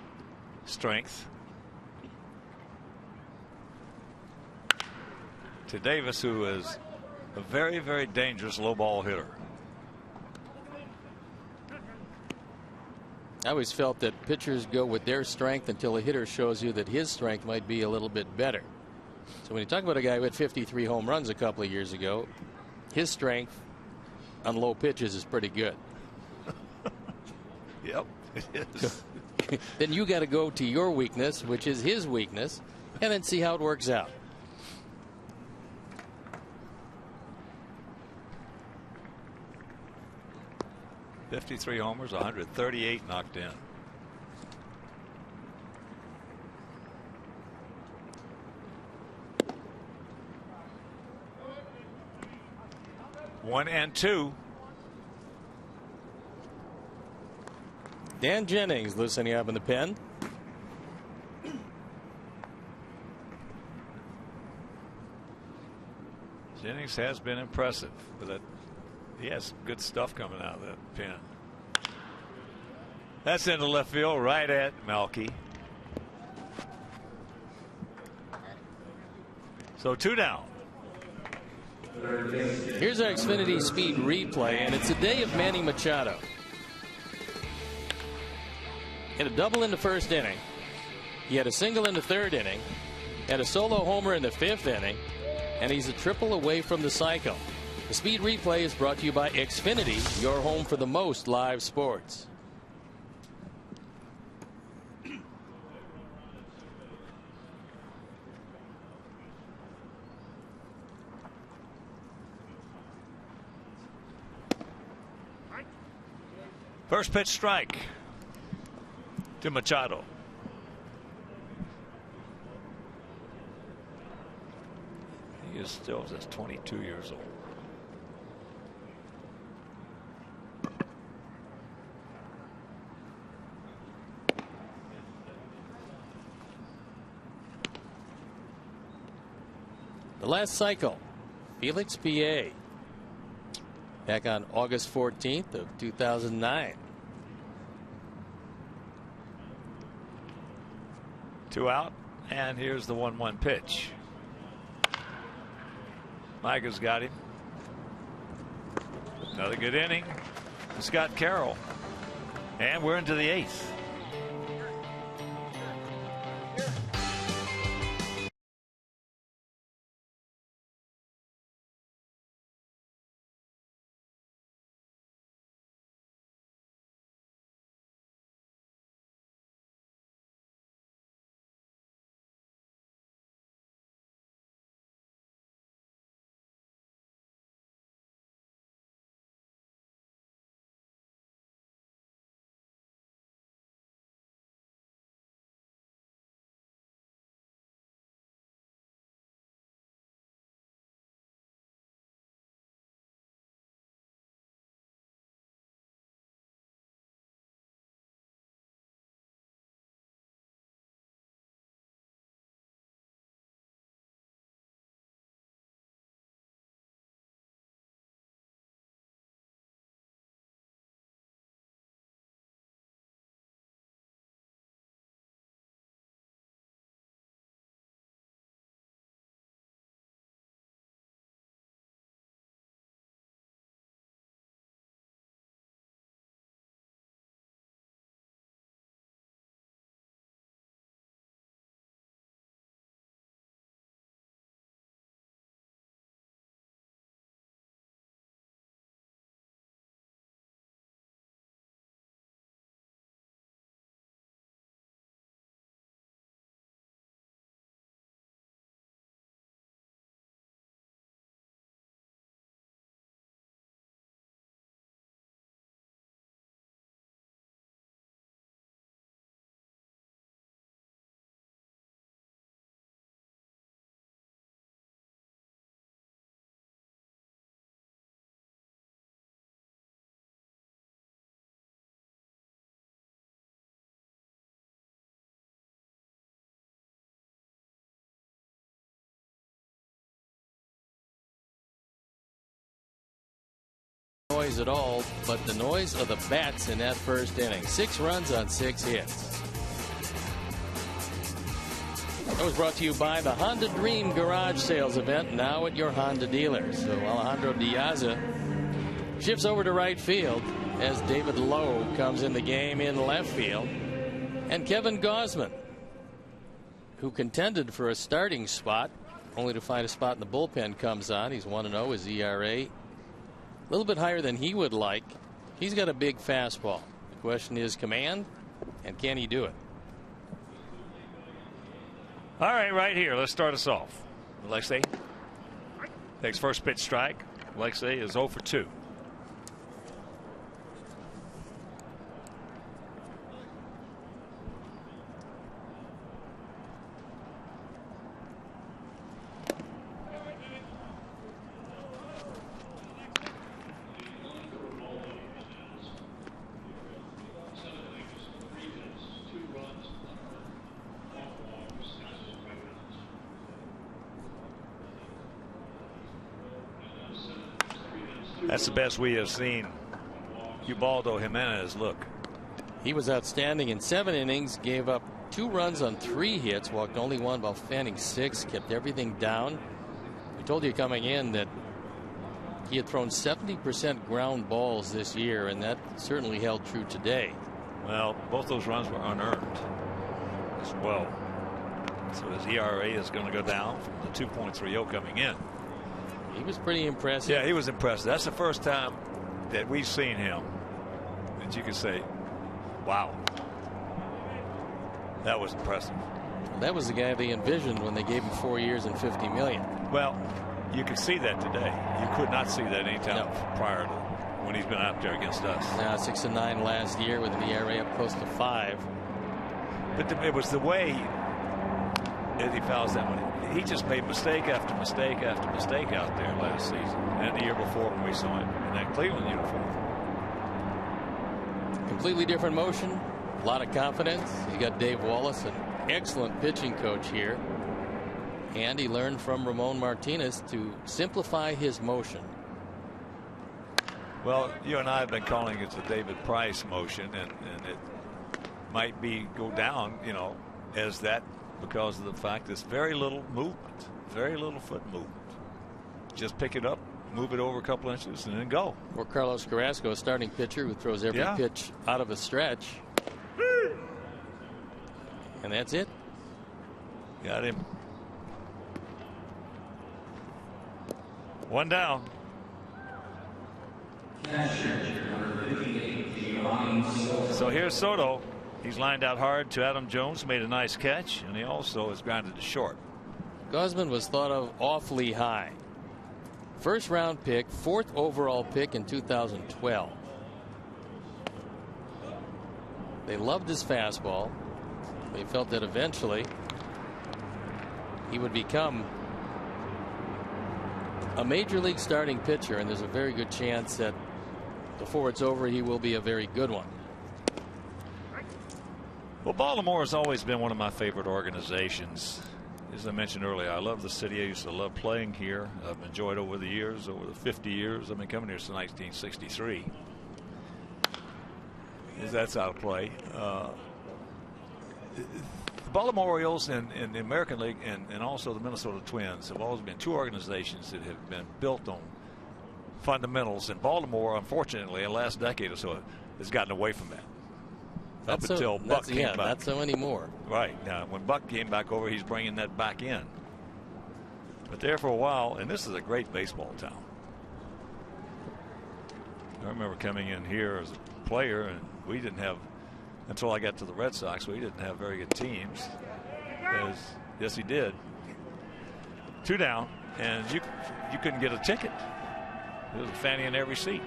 [SPEAKER 1] strength. To Davis, who is a very, very dangerous low ball hitter.
[SPEAKER 2] I always felt that pitchers go with their strength until a hitter shows you that his strength might be a little bit better. So when you talk about a guy who had 53 home runs a couple of years ago, his strength on low pitches is pretty good.
[SPEAKER 1] Yep, it is.
[SPEAKER 2] Then you got to go to your weakness, which is his weakness, and then see how it works out.
[SPEAKER 1] .53 homers, 138 knocked in. One and two.
[SPEAKER 2] Dan Jennings loosening up in the pen.
[SPEAKER 1] Jennings has been impressive with it. He has some good stuff coming out of that pen. That's into left field, right at Melky. So 2 down.
[SPEAKER 2] Here's our Xfinity Speed replay, and it's a day of Manny Machado. Hit a double in the first inning. He had a single in the third inning, had a solo homer in the 5th inning, and he's a triple away from the cycle. The Speed replay is brought to you by Xfinity, your home for the most live sports.
[SPEAKER 1] First pitch strike to Machado. He is still just 22 years old.
[SPEAKER 2] The last cycle, Felix PA, back on August 14th of 2009.
[SPEAKER 1] 2 out, and here's the 1-1 pitch. Micah's got him. Another good inning for Scott Carroll. And we're into the 8th.
[SPEAKER 2] Noise at all, but the noise of the bats in that first inning. 6 runs on 6 hits. That was brought to you by the Honda Dream Garage Sales event, now at your Honda dealers. So Alejandro Diaza shifts over to right field as David Lowe comes in the game in left field. And Kevin Gausman, who contended for a starting spot, only to find a spot in the bullpen, comes on. He's 1-0. His ERA a little bit higher than he would like. He's got a big fastball. The question is command, and can he do it?
[SPEAKER 1] All right here. Let's start us off. Alexei takes first pitch strike. Alexei is 0 for 2. That's the best we have seen Ubaldo Jimenez look.
[SPEAKER 2] He was outstanding in 7 innings, gave up 2 runs on 3 hits, walked only 1 while fanning 6, kept everything down. I told you coming in that he had thrown 70% ground balls this year, and that certainly held true today.
[SPEAKER 1] Well, both those runs were unearned as well. So his ERA is going to go down from the 2.30 coming in.
[SPEAKER 2] He was pretty impressive.
[SPEAKER 1] Yeah, he was impressive. That's the first time that we've seen him that you can say, wow, that was impressive.
[SPEAKER 2] That was the guy they envisioned when they gave him 4 years and $50 million.
[SPEAKER 1] Well, you can see that today. You could not see that anytime prior to when he's been out there against us.
[SPEAKER 2] Now 6-9 last year with an ERA up close to 5.
[SPEAKER 1] But it was the way that he fouls that one. He just made mistake after mistake after mistake out there last season and the year before when we saw him in that Cleveland uniform.
[SPEAKER 2] Completely different motion, a lot of confidence. He's got Dave Wallace, an excellent pitching coach here, and he learned from Ramon Martinez to simplify his motion.
[SPEAKER 1] Well, you and I have been calling it the David Price motion, and it might go down, as that, because of the fact there's very little movement, very little foot movement. Just pick it up, move it over a couple inches, and then go.
[SPEAKER 2] Or Carlos Carrasco, a starting pitcher who throws every pitch out of a stretch. And that's it.
[SPEAKER 1] Got him. One down. So here's Soto. He's lined out hard to Adam Jones, made a nice catch, and he also is grounded to short.
[SPEAKER 2] Gausman was thought of awfully high. First round pick, 4th overall pick in 2012. They loved his fastball. They felt that eventually he would become a major league starting pitcher, and there's a very good chance that before it's over he will be a very good one.
[SPEAKER 1] Well, Baltimore has always been one of my favorite organizations. As I mentioned earlier, I love the city. I used to love playing here. I've enjoyed over the years, over the 50 years. I've been coming here since 1963. That's out of play. The Baltimore Orioles and the American League and also the Minnesota Twins have always been two organizations that have been built on fundamentals. And Baltimore, unfortunately, in the last decade or so, has gotten away from that. Up until Buck came back.
[SPEAKER 2] Not so anymore.
[SPEAKER 1] Right. Now, when Buck came back over, he's bringing that back in. But there for a while, and this is a great baseball town. I remember coming in here as a player, and we didn't have, until I got to the Red Sox, we didn't have very good teams. Yes, he did. 2 down, and you couldn't get a ticket. There was a fanny in every seat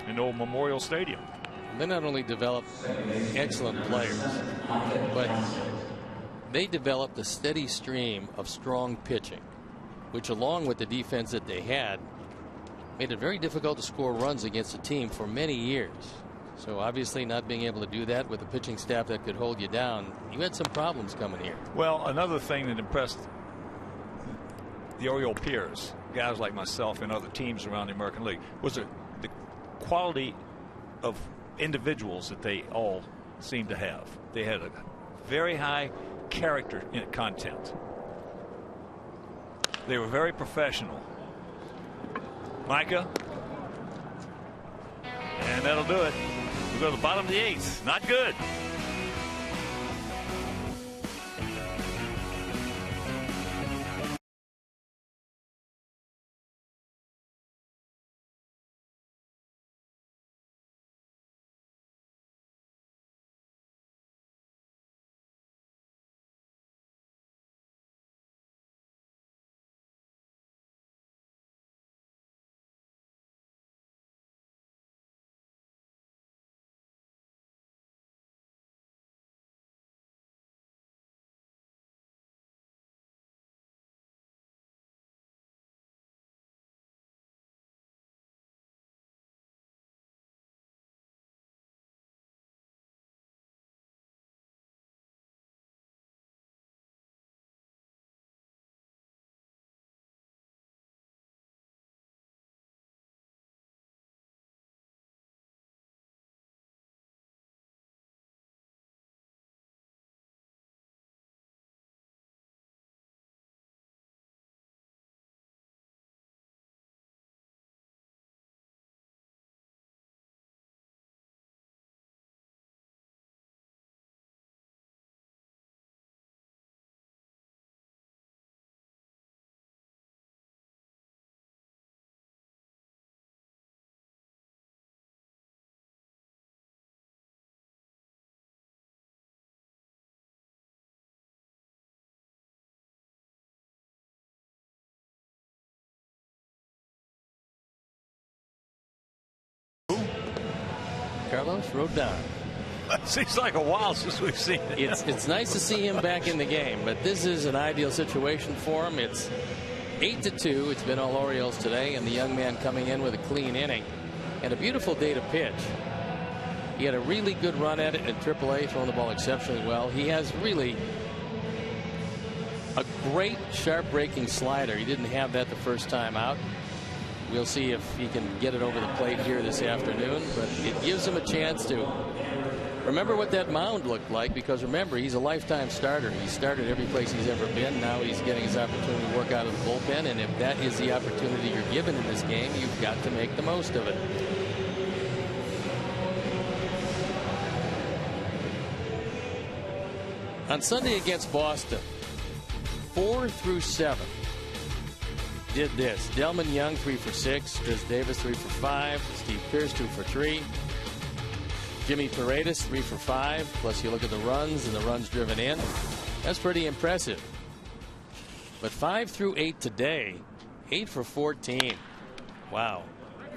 [SPEAKER 1] in the old Memorial Stadium.
[SPEAKER 2] They not only developed excellent players, but they developed a steady stream of strong pitching, which, along with the defense that they had, made it very difficult to score runs against a team for many years. So obviously, not being able to do that with a pitching staff that could hold you down, you had some problems coming here.
[SPEAKER 1] Well, another thing that impressed the Oriole peers, guys like myself and other teams around the American League, was the quality of individuals that they all seemed to have. They had a very high character content. They were very professional. Micah, and that'll do it. We go to the bottom of the 8th. Not good.
[SPEAKER 2] Carlos Rodon.
[SPEAKER 1] Seems like a while since we've seen it.
[SPEAKER 2] It's nice to see him back in the game, but this is an ideal situation for him. It's 8-2. It's been all Orioles today, and the young man coming in with a clean inning and a beautiful day to pitch. He had a really good run at it in AAA, throwing the ball exceptionally well. He has really a great sharp breaking slider. He didn't have that the first time out. We'll see if he can get it over the plate here this afternoon, but it gives him a chance to Remember what that mound looked like, because remember, he's a lifetime starter. He started every place he's ever been. Now he's getting his opportunity to work out of the bullpen, and if that is the opportunity you're given in this game, you've got to make the most of it. On Sunday against Boston, 4 through 7 did this. Delman Young 3 for 6, Chris Davis 3 for 5, Steve Pearce 2 for 3, Jimmy Paredes 3 for 5. Plus you look at the runs and the runs driven in. That's pretty impressive. But 5 through 8 today, 8 for 14. Wow.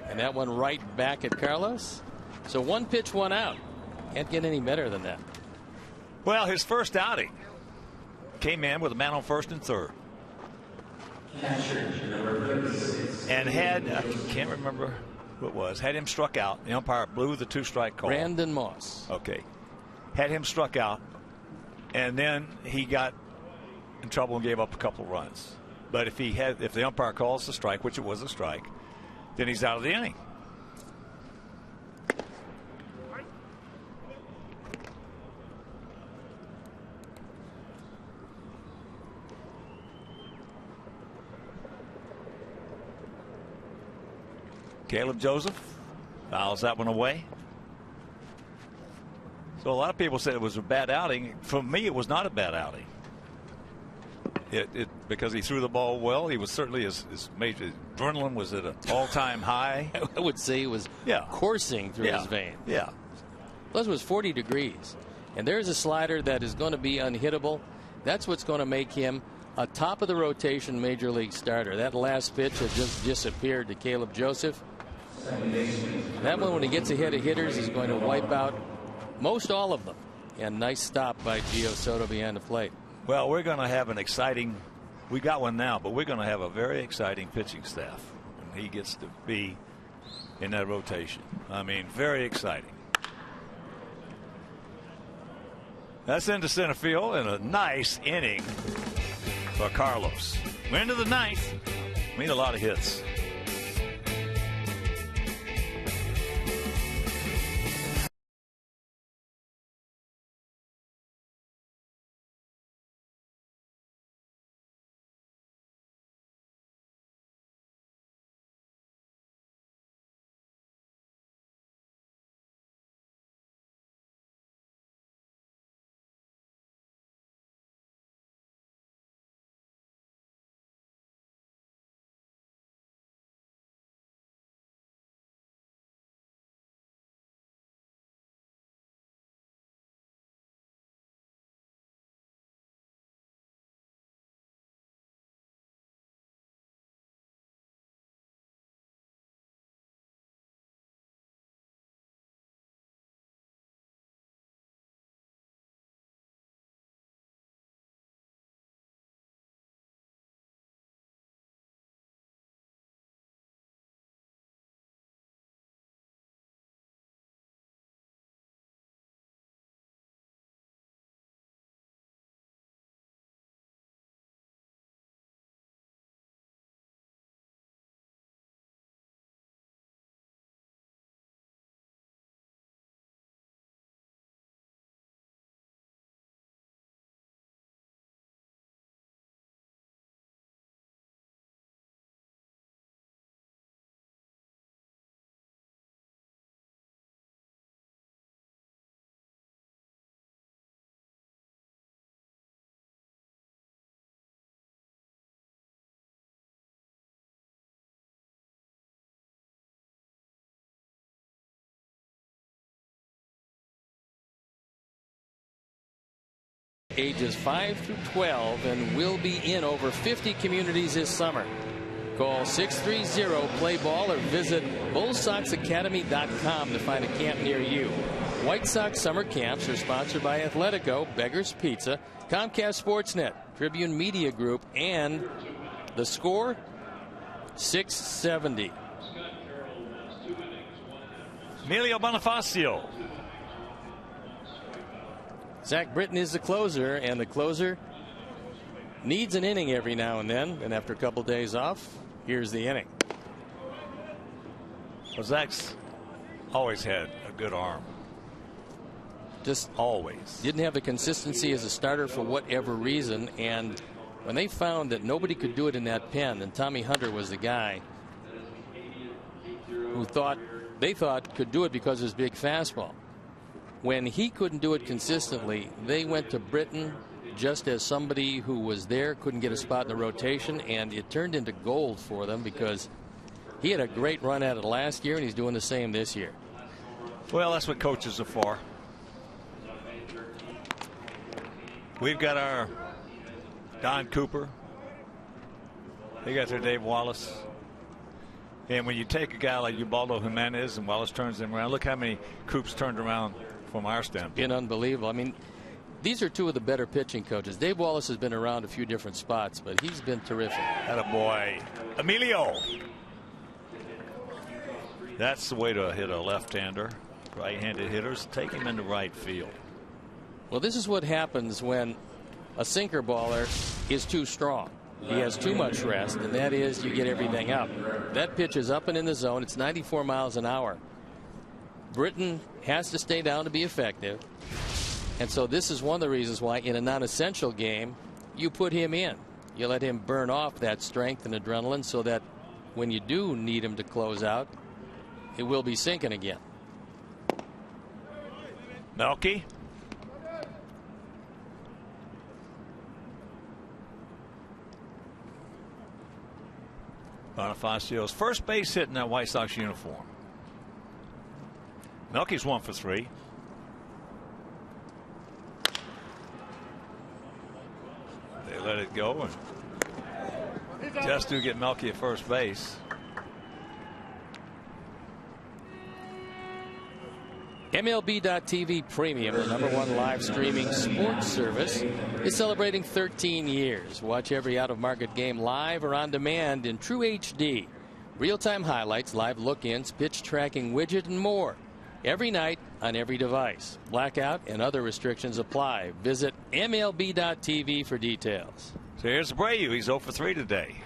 [SPEAKER 2] And that one right back at Carlos. So 1 pitch, 1 out. Can't get any better than that.
[SPEAKER 1] Well, his first outing came in with a man on first and third. And had, I can't remember who it was, had him struck out. The umpire blew the 2-strike call.
[SPEAKER 2] Brandon Moss.
[SPEAKER 1] Okay. Had him struck out, and then he got in trouble and gave up a couple runs. But if the umpire calls the strike, which it was a strike, then he's out of the inning. Caleb Joseph fouls that one away. So a lot of people said it was a bad outing. For me, it was not a bad outing. Because he threw the ball well. He was certainly his major adrenaline was at an all-time high.
[SPEAKER 2] I would say it was coursing through his veins.
[SPEAKER 1] Yeah.
[SPEAKER 2] Plus it was 40 degrees. And there's a slider that is going to be unhittable. That's what's going to make him a top of the rotation major league starter. That last pitch had just disappeared to Caleb Joseph. That one, when he gets ahead of hitters, is going to wipe out most all of them. And nice stop by Gio Soto behind the plate.
[SPEAKER 1] Well, we're going to have an exciting, we got one now, but we're going to have a very exciting pitching staff. And he gets to be in that rotation. I mean, very exciting. That's into center field, and a nice inning for Carlos. We're into the ninth. We need a lot of hits.
[SPEAKER 2] Ages 5 through 12 and will be in over 50 communities this summer. Call 630-PLAY-BALL or visit bullsoxacademy.com to find a camp near you. White Sox summer camps are sponsored by Athletico, Beggar's Pizza, Comcast Sportsnet, Tribune Media Group, and The Score 670.
[SPEAKER 1] Emilio Bonifacio.
[SPEAKER 2] Zach Britton is the closer, and the closer needs an inning every now and then. And after a couple days off, here's the inning.
[SPEAKER 1] Well, Zach's always had a good arm.
[SPEAKER 2] Just
[SPEAKER 1] always
[SPEAKER 2] didn't have the consistency as a starter for whatever reason. And when they found that nobody could do it in that pen, and Tommy Hunter was the guy who they thought could do it because of his big fastball. When he couldn't do it consistently, they went to Britton just as somebody who was there couldn't get a spot in the rotation, and it turned into gold for them because he had a great run at it last year, and he's doing the same this year.
[SPEAKER 1] Well, that's what coaches are for. We've got our Don Cooper. They got their Dave Wallace. And when you take a guy like Ubaldo Jimenez and Wallace turns him around, look how many Coops turned around from our standpoint.
[SPEAKER 2] Been unbelievable. I mean, these are two of the better pitching coaches. Dave Wallace has been around a few different spots, but he's been terrific.
[SPEAKER 1] Attaboy. Emilio. That's the way to hit a left-hander. Right-handed hitters, take him into right field.
[SPEAKER 2] Well, this is what happens when a sinker baller is too strong. He has too much rest, and that is you get everything up. That pitch is up and in the zone. It's 94 miles an hour. Britton has to stay down to be effective. And so this is one of the reasons why in a non-essential game you put him in. You let him burn off that strength and adrenaline so that when you do need him to close out, it will be sinking again.
[SPEAKER 1] Melky. Bonifacio's first base hit in that White Sox uniform. Melky's 1 for 3. They let it go and just to get Melky at first base.
[SPEAKER 2] MLB.TV Premium, the #1 live streaming sports service, is celebrating 13 years. Watch every out-of-market game live or on demand in true HD. Real-time highlights, live look-ins, pitch tracking widget, and more. Every night on every device. Blackout and other restrictions apply. Visit MLB.TV for details.
[SPEAKER 1] So here's Abreu. He's 0 for 3 today.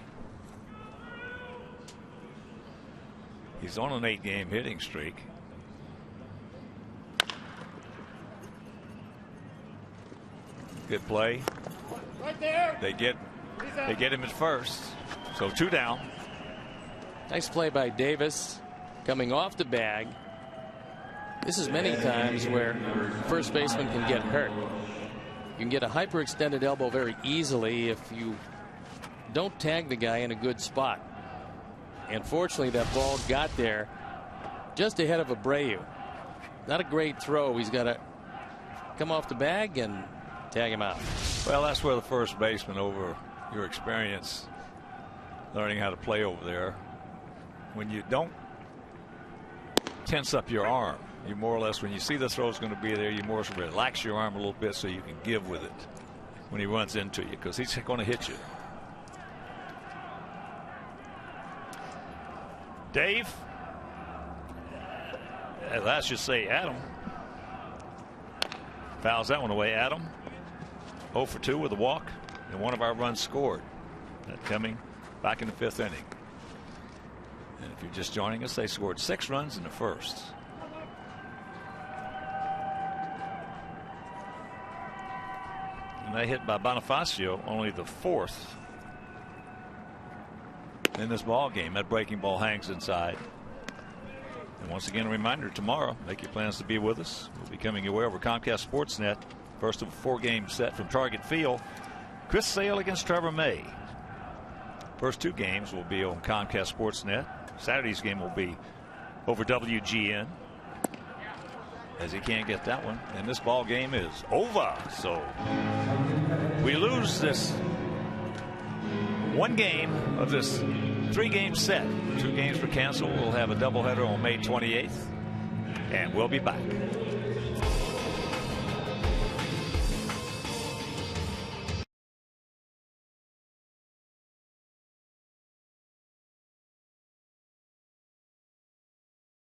[SPEAKER 1] He's on an 8-game hitting streak. Good play.
[SPEAKER 3] Right there.
[SPEAKER 1] They get him at first. So 2 down.
[SPEAKER 2] Nice play by Davis coming off the bag. This is many times where first baseman can get hurt. You can get a hyperextended elbow very easily if you don't tag the guy in a good spot. And fortunately that ball got there just ahead of Abreu. Not a great throw. He's got to come off the bag and tag him out.
[SPEAKER 1] Well, that's where the first baseman, over your experience learning how to play over there, when you don't tense up your arm, you more or less, when you see the throw is going to be there, you more or less relax your arm a little bit so you can give with it when he runs into you, because he's going to hit you. Dave, let's just say Adam fouls that one away. Adam 0 for 2 with a walk and one of our runs scored. That coming back in the 5th inning. And if you're just joining us, they scored 6 runs in the first. And they hit by Bonifacio, only the 4th in this ball game. That breaking ball hangs inside. And once again, a reminder, tomorrow, make your plans to be with us. We'll be coming your way over Comcast Sportsnet. First of a 4-game set from Target Field. Chris Sale against Trevor May. First 2 games will be on Comcast Sportsnet. Saturday's game will be over WGN, as he can't get that one. And this ball game is over. So we lose this 1 game of this 3-game set. 2 games were canceled. We'll have a doubleheader on May 28th. And we'll be back.